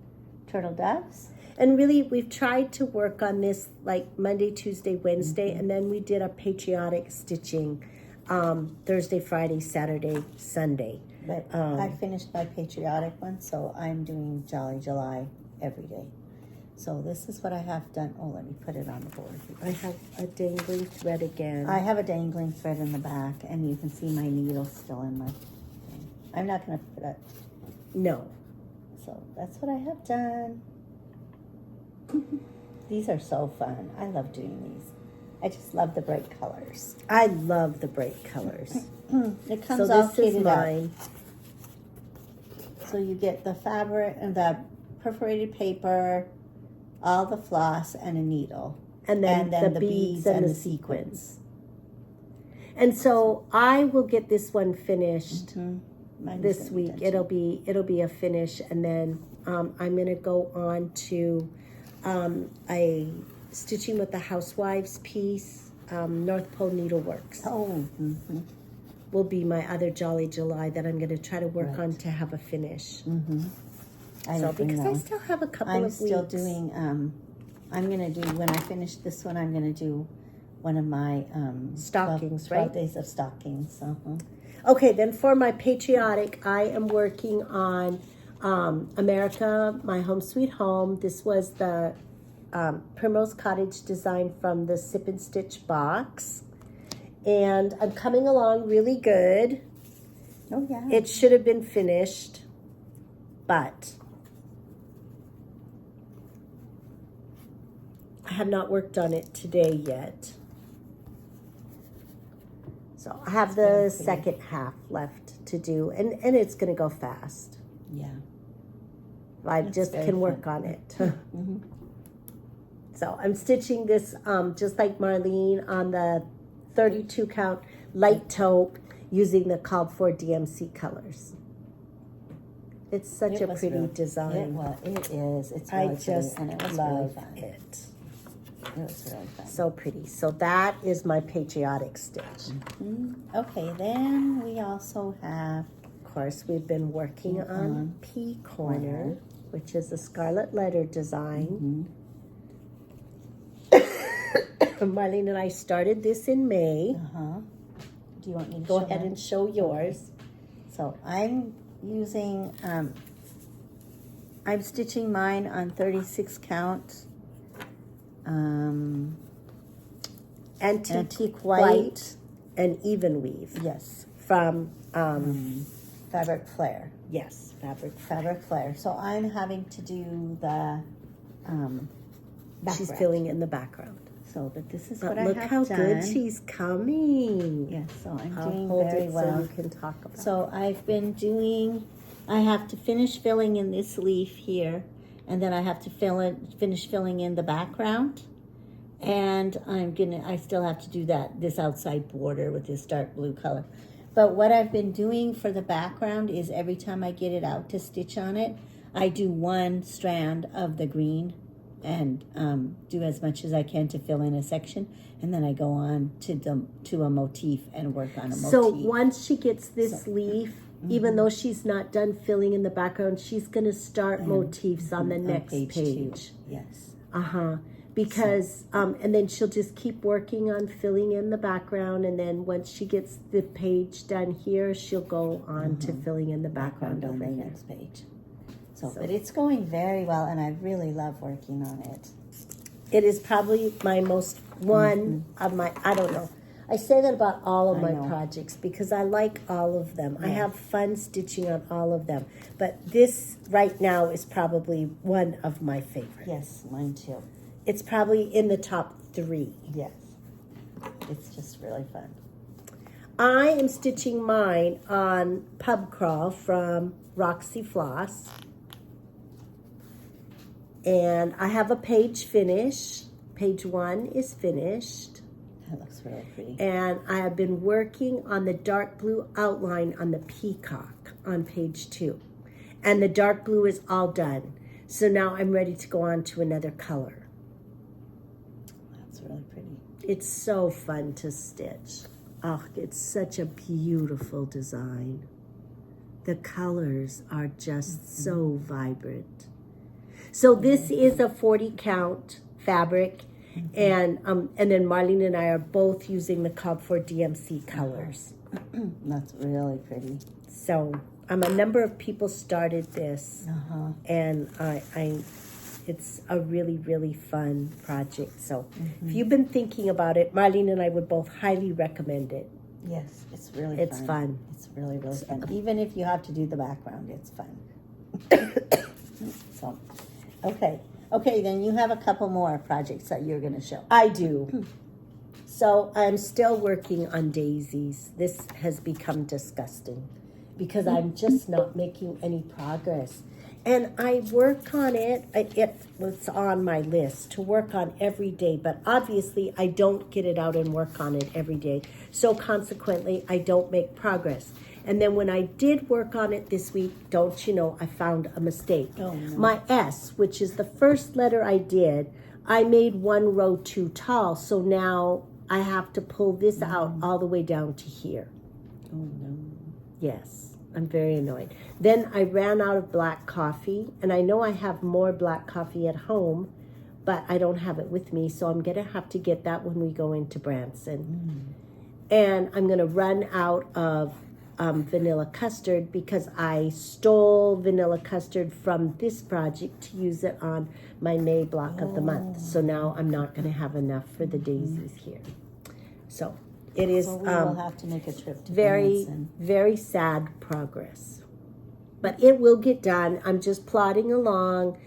[SPEAKER 2] turtle doves.
[SPEAKER 1] And really, we've tried to work on this like Monday, Tuesday, Wednesday, and then we did a patriotic stitching Thursday, Friday, Saturday, Sunday.
[SPEAKER 2] But I finished my patriotic one, so I'm doing Jolly July every day. So this is what I have done. Oh, let me put it on the board.
[SPEAKER 1] I have a dangling thread again.
[SPEAKER 2] I have a dangling thread in the back, and you can see my needle still in my thing. I'm not going to put it.
[SPEAKER 1] No.
[SPEAKER 2] So that's what I have done. These are so fun. I love doing these. I just love the bright colors.
[SPEAKER 1] I love the bright colors.
[SPEAKER 2] It comes
[SPEAKER 1] So
[SPEAKER 2] all
[SPEAKER 1] this is
[SPEAKER 2] kitted
[SPEAKER 1] mine.
[SPEAKER 2] up. So you get the fabric and the perforated paper, all the floss, and a needle.
[SPEAKER 1] And then the beads and the sequins. And so I will get this one finished this week. It'll be a finish, and then I'm gonna go on to a stitching with the housewives piece. North Pole Needleworks will be my other Jolly July that I'm gonna try to work on to have a finish. So because I still have a couple of weeks.
[SPEAKER 2] I'm still doing. I'm gonna do, when I finish this one, I'm gonna do one of my
[SPEAKER 1] stockings,
[SPEAKER 2] 12
[SPEAKER 1] right?
[SPEAKER 2] days of stockings.
[SPEAKER 1] Okay, then for my patriotic, I am working on America, My Home Sweet Home. This was the Primrose Cottage design from the Sip and Stitch box. And I'm coming along really good.
[SPEAKER 2] Oh, yeah.
[SPEAKER 1] It should have been finished, but I have not worked on it today yet. So I have the second half left to do, and it's going to go fast.
[SPEAKER 2] Yeah.
[SPEAKER 1] I just can work on it. So I'm stitching this just like Marlene on the 32 count light taupe using the called for DMC colors. It's such a pretty design.
[SPEAKER 2] It is. It's
[SPEAKER 1] I
[SPEAKER 2] really
[SPEAKER 1] just
[SPEAKER 2] pretty, and it was
[SPEAKER 1] love
[SPEAKER 2] really fun.
[SPEAKER 1] it.
[SPEAKER 2] It was really fun.
[SPEAKER 1] So pretty. So that is my patriotic stitch.
[SPEAKER 2] Okay, then we also have,
[SPEAKER 1] Of course, we've been working on P Corner, which is a scarlet letter design. Marlene and I started this in May.
[SPEAKER 2] do you want me to
[SPEAKER 1] Go
[SPEAKER 2] show
[SPEAKER 1] ahead
[SPEAKER 2] mine?
[SPEAKER 1] and show yours.
[SPEAKER 2] So I'm using, I'm stitching mine on 36 count.
[SPEAKER 1] Antique white and even weave.
[SPEAKER 2] Yes.
[SPEAKER 1] From,
[SPEAKER 2] Fabric Flare.
[SPEAKER 1] yes, fabric.
[SPEAKER 2] Fabric Flare. So I'm having to do the
[SPEAKER 1] She's
[SPEAKER 2] background.
[SPEAKER 1] filling in the background.
[SPEAKER 2] So, but this is
[SPEAKER 1] But
[SPEAKER 2] what I
[SPEAKER 1] look
[SPEAKER 2] have
[SPEAKER 1] how
[SPEAKER 2] done.
[SPEAKER 1] good she's coming.
[SPEAKER 2] Yes, so I'm
[SPEAKER 1] I'll
[SPEAKER 2] doing
[SPEAKER 1] hold
[SPEAKER 2] very
[SPEAKER 1] it
[SPEAKER 2] well.
[SPEAKER 1] so you can talk about it.
[SPEAKER 2] So I've been doing, I have to finish filling in this leaf here, and then I have to finish filling in the background. And I still have to do this outside border with this dark blue color. But what I've been doing for the background is every time I get it out to stitch on it, I do one strand of the green and do as much as I can to fill in a section, and then I go on to a motif and work on a motif.
[SPEAKER 1] So once she gets this leaf, even though she's not done filling in the background, she's going to start motifs on the next page.
[SPEAKER 2] Yes.
[SPEAKER 1] Because, and then she'll just keep working on filling in the background, and then once she gets the page done here, she'll go on to filling in the background
[SPEAKER 2] on
[SPEAKER 1] over
[SPEAKER 2] the
[SPEAKER 1] here.
[SPEAKER 2] next page. So, but it's going very well, and I really love working on it.
[SPEAKER 1] It is probably my most one of my, I don't know. I say that about all of my projects because I like all of them. I have fun stitching on all of them. But this right now is probably one of my favorites.
[SPEAKER 2] Yes, mine too.
[SPEAKER 1] It's probably in the top 3.
[SPEAKER 2] Yes. It's just really fun.
[SPEAKER 1] I am stitching mine on Pub Crawl from Roxy Floss. And I have a page finished. Page 1 is finished.
[SPEAKER 2] That looks really pretty.
[SPEAKER 1] And I have been working on the dark blue outline on the peacock on page 2. And the dark blue is all done. So now I'm ready to go on to another color.
[SPEAKER 2] That's really pretty.
[SPEAKER 1] It's so fun to stitch. Oh, it's such a beautiful design. The colors are just so vibrant. So this is a 40 count fabric, and then Marlene and I are both using the Cob for DMC colors.
[SPEAKER 2] That's really pretty.
[SPEAKER 1] So a number of people started this, and it's a really, really fun project. So if you've been thinking about it, Marlene and I would both highly recommend it.
[SPEAKER 2] Yes, it's really
[SPEAKER 1] It's fun.
[SPEAKER 2] It's really, really fun. Even if you have to do the background, it's fun. So, okay, then you have a couple more projects that you're going to show.
[SPEAKER 1] I do. So I'm still working on daisies. This has become disgusting because I'm just not making any progress. And I work on it. It's on my list to work on every day, but obviously I don't get it out and work on it every day. So consequently, I don't make progress. And then when I did work on it this week, don't you know, I found a mistake.
[SPEAKER 2] Oh, no.
[SPEAKER 1] My S, which is the first letter I did, I made one row too tall. So now I have to pull this out all the way down to here.
[SPEAKER 2] Oh, no.
[SPEAKER 1] Yes, I'm very annoyed. Then I ran out of black coffee, and I know I have more black coffee at home, but I don't have it with me, so I'm going to have to get that when we go into Branson. And I'm going to run out of vanilla custard because I stole vanilla custard from this project to use it on my May block of the month. So now I'm not going to have enough for the daisies here. So it is
[SPEAKER 2] So we will have to make a trip to
[SPEAKER 1] very,
[SPEAKER 2] Branson.
[SPEAKER 1] very sad progress. But it will get done. I'm just plodding along.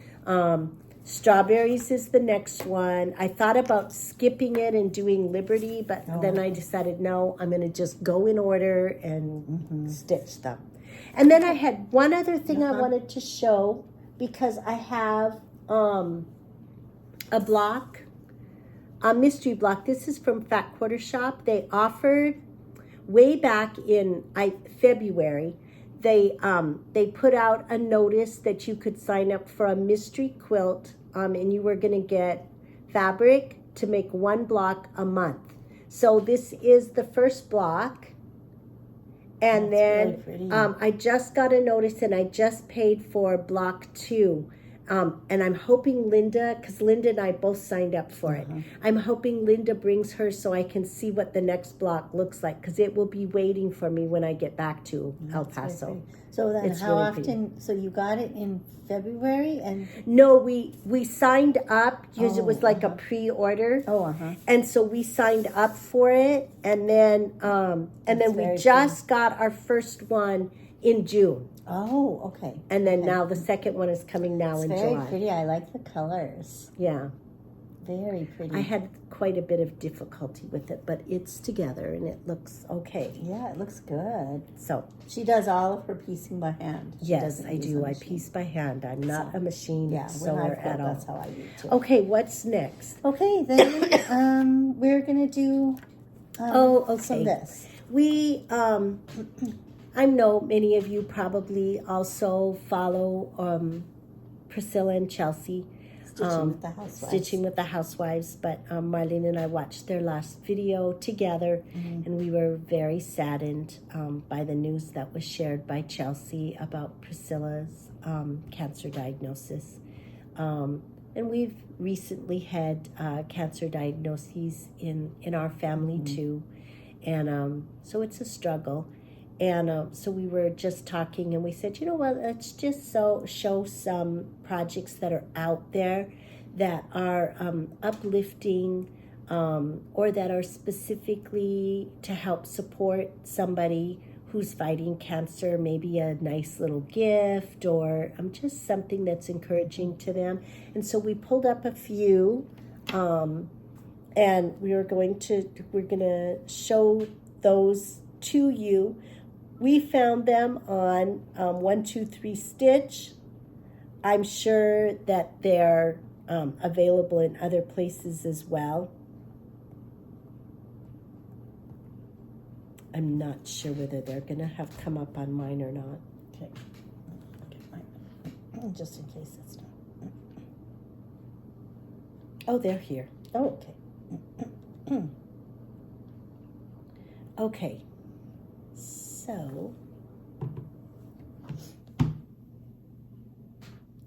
[SPEAKER 1] Strawberries is the next one. I thought about skipping it and doing Liberty, but then I decided, no, I'm going to just go in order and stitch them. And then I had one other thing I wanted to show because I have a block, a mystery block. This is from Fat Quarter Shop. They offered way back in February. They put out a notice that you could sign up for a mystery quilt, and you were going to get fabric to make one block a month. So this is the first block, and
[SPEAKER 2] That's really
[SPEAKER 1] then I just got a notice, and I just paid for block 2. And I'm hoping Linda, because Linda and I both signed up for it. I'm hoping Linda brings her so I can see what the next block looks like, because it will be waiting for me when I get back to El Paso.
[SPEAKER 2] So then
[SPEAKER 1] It's
[SPEAKER 2] how
[SPEAKER 1] really
[SPEAKER 2] often,
[SPEAKER 1] pretty.
[SPEAKER 2] so you got it in February and?
[SPEAKER 1] No, we signed up. It was like a pre-order. And so we signed up for it, and then we just got our first one in June.
[SPEAKER 2] Oh, okay.
[SPEAKER 1] And then now the second one is coming now in July.
[SPEAKER 2] Very pretty. I like the colors.
[SPEAKER 1] Yeah.
[SPEAKER 2] Very pretty.
[SPEAKER 1] I had quite a bit of difficulty with it, but it's together and it looks okay.
[SPEAKER 2] Yeah, it looks good.
[SPEAKER 1] So
[SPEAKER 2] she does all of her piecing by hand.
[SPEAKER 1] Yes, I do. I piece by hand. I'm not a machine sewer at all.
[SPEAKER 2] That's how I do too.
[SPEAKER 1] Okay, what's next?
[SPEAKER 2] Okay, then we're gonna do some this.
[SPEAKER 1] We I know many of you probably also follow Priscilla and Chelsea.
[SPEAKER 2] Stitching with the Housewives.
[SPEAKER 1] But Marlene and I watched their last video together, and we were very saddened by the news that was shared by Chelsea about Priscilla's cancer diagnosis. And we've recently had cancer diagnoses in our family too, and so it's a struggle. And so we were just talking, and we said, you know what, let's just show some projects that are out there that are uplifting or that are specifically to help support somebody who's fighting cancer, maybe a nice little gift or just something that's encouraging to them. And so we pulled up a few, and we're going to show those to you. We found them on 123 Stitch. I'm sure that they're available in other places as well. I'm not sure whether they're going to have come up on mine or not.
[SPEAKER 2] Okay. Just in case it's not.
[SPEAKER 1] Oh, they're here.
[SPEAKER 2] Oh, okay.
[SPEAKER 1] Okay. So,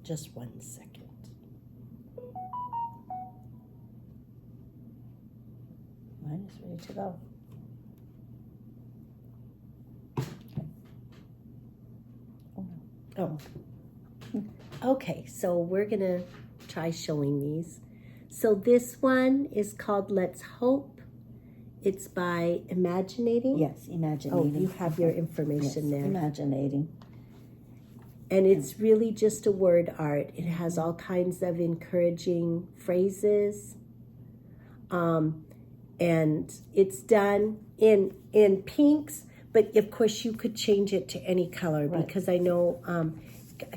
[SPEAKER 1] just 1 second.
[SPEAKER 2] Mine is ready to go.
[SPEAKER 1] Oh. Okay, so we're going to try showing these. So this one is called Let's Hope. It's by Imaginating.
[SPEAKER 2] Yes, Imaginating.
[SPEAKER 1] Oh, you have your information there.
[SPEAKER 2] Imaginating.
[SPEAKER 1] And it's really just a word art. It has all kinds of encouraging phrases. And it's done in pinks, but of course you could change it to any color, right, because I know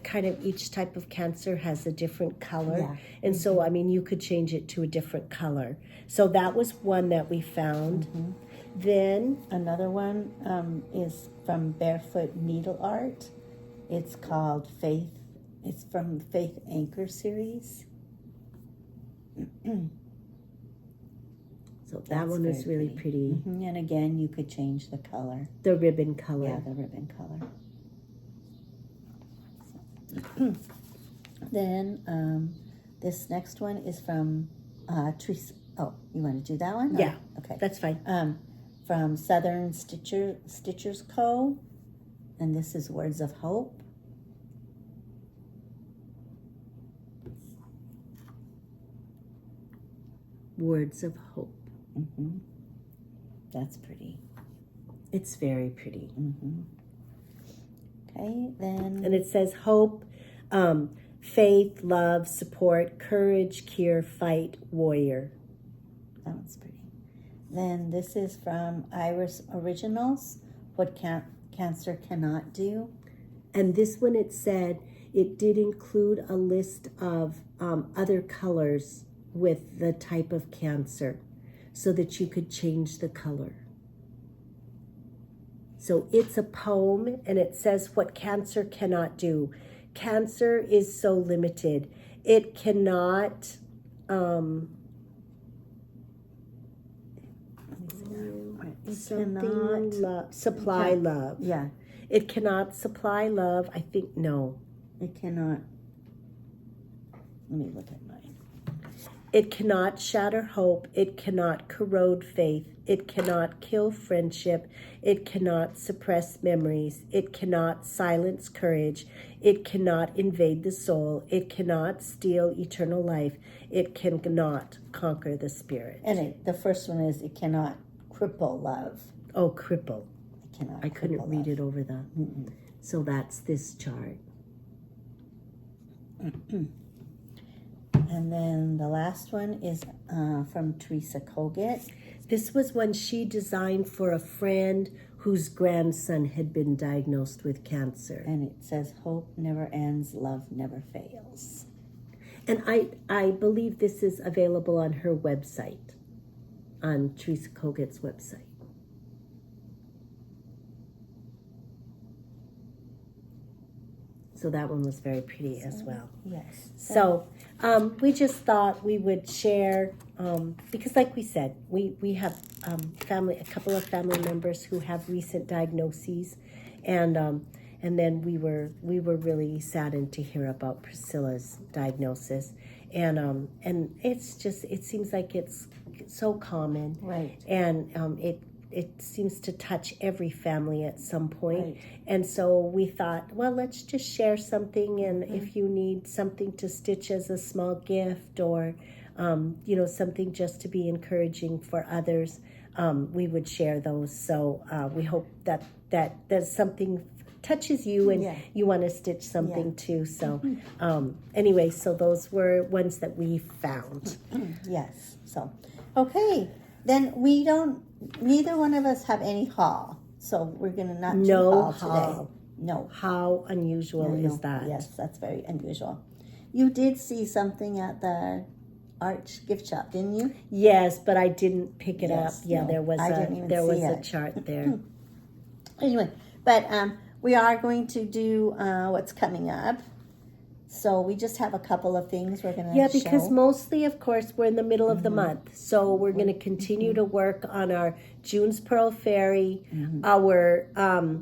[SPEAKER 1] kind of each type of Cancer has a different color.
[SPEAKER 2] Yeah.
[SPEAKER 1] And so, I mean, you could change it to a different color. So that was one that we found. Then
[SPEAKER 2] another one is from Barefoot Needle Art. It's called Faith. It's from Faith Anchor series.
[SPEAKER 1] So that one is really pretty.
[SPEAKER 2] And again, you could change the color.
[SPEAKER 1] The ribbon color.
[SPEAKER 2] Yeah, the ribbon color. Then this next one is from Teresa. Oh, you want to do that one?
[SPEAKER 1] Yeah.
[SPEAKER 2] Okay.
[SPEAKER 1] That's fine.
[SPEAKER 2] From Southern Stitchers Co. And this is Words of Hope.
[SPEAKER 1] Words of Hope.
[SPEAKER 2] That's pretty.
[SPEAKER 1] It's very pretty.
[SPEAKER 2] Okay, then.
[SPEAKER 1] And it says hope, faith, love, support, courage, cure, fight, warrior.
[SPEAKER 2] That one's pretty. Then this is from Iris Originals, What Cancer Cannot Do.
[SPEAKER 1] And this one, it said it did include a list of other colors with the type of cancer so that you could change the color. So it's a poem, and it says what cancer cannot do. Cancer is so limited. It cannot supply love.
[SPEAKER 2] Yeah.
[SPEAKER 1] It cannot supply love. I think no.
[SPEAKER 2] It cannot. Let me look at mine.
[SPEAKER 1] It cannot shatter hope. It cannot corrode faith. It cannot kill friendship. It cannot suppress memories. It cannot silence courage. It cannot invade the soul. It cannot steal eternal life. It cannot conquer the spirit.
[SPEAKER 2] And the first one is it cannot cripple love.
[SPEAKER 1] Oh, cripple.
[SPEAKER 2] It cannot.
[SPEAKER 1] I couldn't read it over the. So that's this chart.
[SPEAKER 2] And then the last one is from Teresa Kogut.
[SPEAKER 1] This was one she designed for a friend whose grandson had been diagnosed with cancer.
[SPEAKER 2] And it says, hope never ends, love never fails.
[SPEAKER 1] And I believe this is available on her website, on Teresa Kogut's website. So that one was very pretty as well.
[SPEAKER 2] Yes.
[SPEAKER 1] So we just thought we would share, because like we said, we have a couple of family members who have recent diagnoses, and then we were really saddened to hear about Priscilla's diagnosis, and it's just, it seems like it's so common,
[SPEAKER 2] right,
[SPEAKER 1] and it seems to touch every family at some point.
[SPEAKER 2] Right.
[SPEAKER 1] And so we thought, well, let's just share something. And if you need something to stitch as a small gift, or, something just to be encouraging for others, we would share those. So we hope that something touches you and you want to stitch something too. So anyway, so those were ones that we found.
[SPEAKER 2] Yes. So, okay. Then neither one of us have any haul. So we're going to not do haul today. No.
[SPEAKER 1] How unusual is that?
[SPEAKER 2] Yes, that's very unusual. You did see something at the Arch gift shop, didn't you?
[SPEAKER 1] Yes, but I didn't pick it up. Yeah,
[SPEAKER 2] no,
[SPEAKER 1] there was a chart there.
[SPEAKER 2] Anyway, but we are going to do what's coming up. So we just have a couple of things we're going to
[SPEAKER 1] Yeah, because
[SPEAKER 2] show.
[SPEAKER 1] mostly, of course, we're in the middle of the month. So we're going to continue to work on our June's Pearl Fairy, our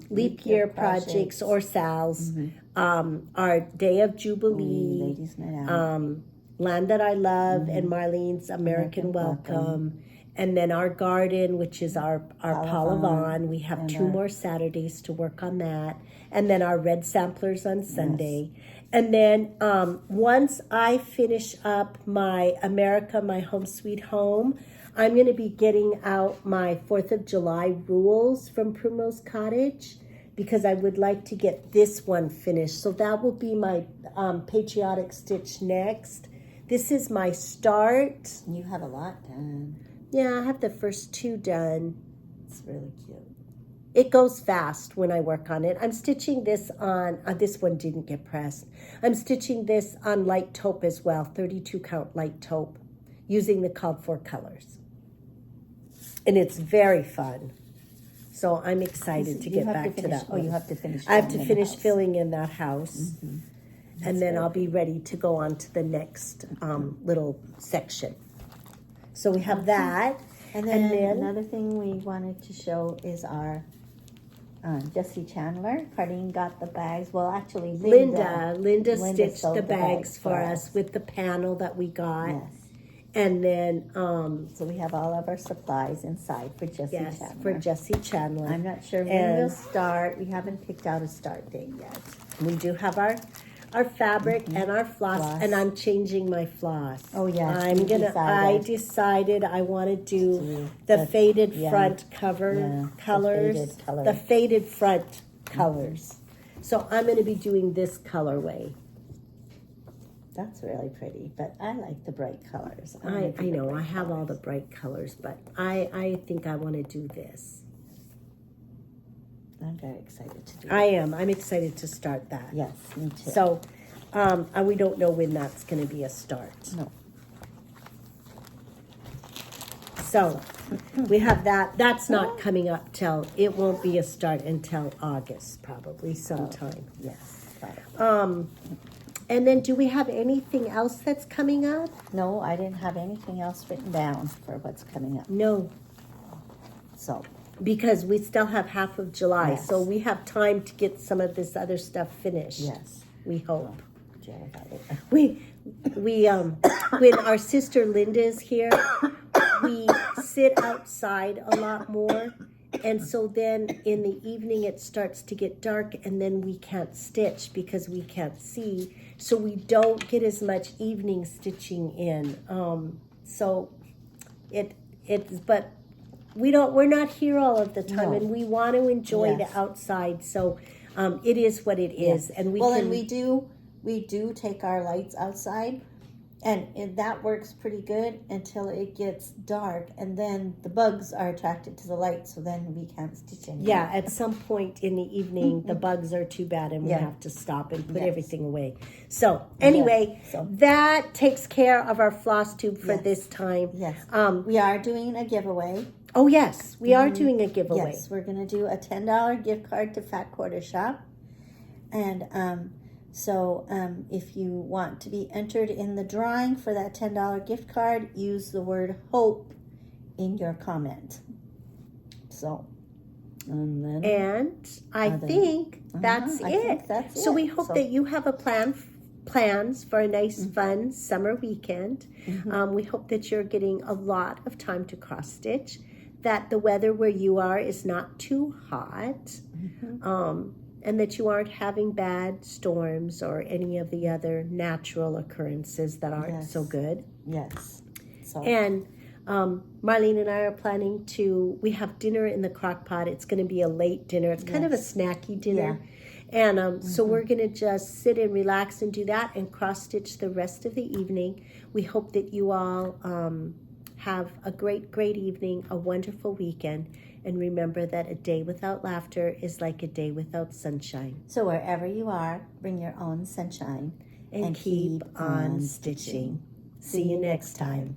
[SPEAKER 1] leap year projects or SALs, our Day of Jubilee,
[SPEAKER 2] Ladies Night Out.
[SPEAKER 1] Land That I Love, and Marlene's American Welcome. And then our garden, which is our Palavon. We have 2 more Saturdays to work on that. And then our red samplers on Sunday. And then once I finish up my America, My Home Sweet Home, I'm going to be getting out my 4th of July rules from Primrose Cottage because I would like to get this one finished. So that will be my patriotic stitch next. This is my start.
[SPEAKER 2] You have a lot done.
[SPEAKER 1] Yeah, I have the first 2 done.
[SPEAKER 2] It's really cute.
[SPEAKER 1] It goes fast when I work on it. I'm stitching this on, this one didn't get pressed. I'm stitching this on light taupe as well, 32 count light taupe, using the called for colors. And it's very fun. So I'm excited to get back to that one.
[SPEAKER 2] Oh, you have to finish.
[SPEAKER 1] I have to finish filling in that house. And then I'll be ready to go on to the next little section. So we have that.
[SPEAKER 2] And then another thing we wanted to show is our Jessie Chandler. Cardine got the bags. Well, actually,
[SPEAKER 1] Linda stitched the bags for us with the panel that we got.
[SPEAKER 2] Yes.
[SPEAKER 1] And then,
[SPEAKER 2] so we have all of our supplies inside for Jessie Chandler.
[SPEAKER 1] for Jessie Chandler.
[SPEAKER 2] I'm not sure when we'll start. We haven't picked out a start date yet.
[SPEAKER 1] We do have our fabric and our floss, and I'm changing my floss.
[SPEAKER 2] Oh yes,
[SPEAKER 1] I decided I want to do the faded front cover colors, the faded front colors. So I'm going to be doing this colorway.
[SPEAKER 2] That's really pretty, but I like the bright colors.
[SPEAKER 1] I know I have all the bright colors, but I think I want to do this.
[SPEAKER 2] I'm very excited to do
[SPEAKER 1] I am. I'm excited to start that.
[SPEAKER 2] Yes, me too.
[SPEAKER 1] So, we don't know when that's going to be a start.
[SPEAKER 2] No.
[SPEAKER 1] So, we have that. That's not coming up till, it won't be a start until August, probably sometime.
[SPEAKER 2] Yes.
[SPEAKER 1] And then do we have anything else that's coming up?
[SPEAKER 2] No, I didn't have anything else written down for what's coming up.
[SPEAKER 1] No.
[SPEAKER 2] So.
[SPEAKER 1] Because we still have half of July,
[SPEAKER 2] Yes.
[SPEAKER 1] so we have time to get some of this other stuff finished.
[SPEAKER 2] Yes.
[SPEAKER 1] We hope.
[SPEAKER 2] Oh,
[SPEAKER 1] We when our sister Linda's here, we sit outside a lot more, and so then in the evening it starts to get dark, and then we can't stitch because we can't see, so we don't get as much evening stitching in. So but we're not here all of the time, and we want to enjoy the outside. So it is what it is, and
[SPEAKER 2] we do take our lights outside, and that works pretty good until it gets dark, and then the bugs are attracted to the light, so then we can't stitch anymore.
[SPEAKER 1] Yeah, at some point in the evening, the bugs are too bad, and we have to stop and put everything away. So anyway, that takes care of our floss tube for this time.
[SPEAKER 2] Yes. We are doing a giveaway.
[SPEAKER 1] Oh yes, we are doing a giveaway.
[SPEAKER 2] Yes, we're going to do a $10 gift card to Fat Quarter Shop, and so if you want to be entered in the drawing for that $10 gift card, use the word hope in your comment. So,
[SPEAKER 1] and I think that's it. So we hope that you have plans for a nice, fun summer weekend. We hope that you're getting a lot of time to cross stitch, that the weather where you are is not too hot, and that you aren't having bad storms or any of the other natural occurrences that aren't so good.
[SPEAKER 2] Yes. So.
[SPEAKER 1] And Marlene and I are planning we have dinner in the crock pot. It's going to be a late dinner. It's kind of a snacky dinner. Yeah. And so we're going to just sit and relax and do that and cross stitch the rest of the evening. We hope that you all have a great, great evening, a wonderful weekend. And remember that a day without laughter is like a day without sunshine.
[SPEAKER 2] So wherever you are, bring your own sunshine
[SPEAKER 1] and keep on stitching. See you next time.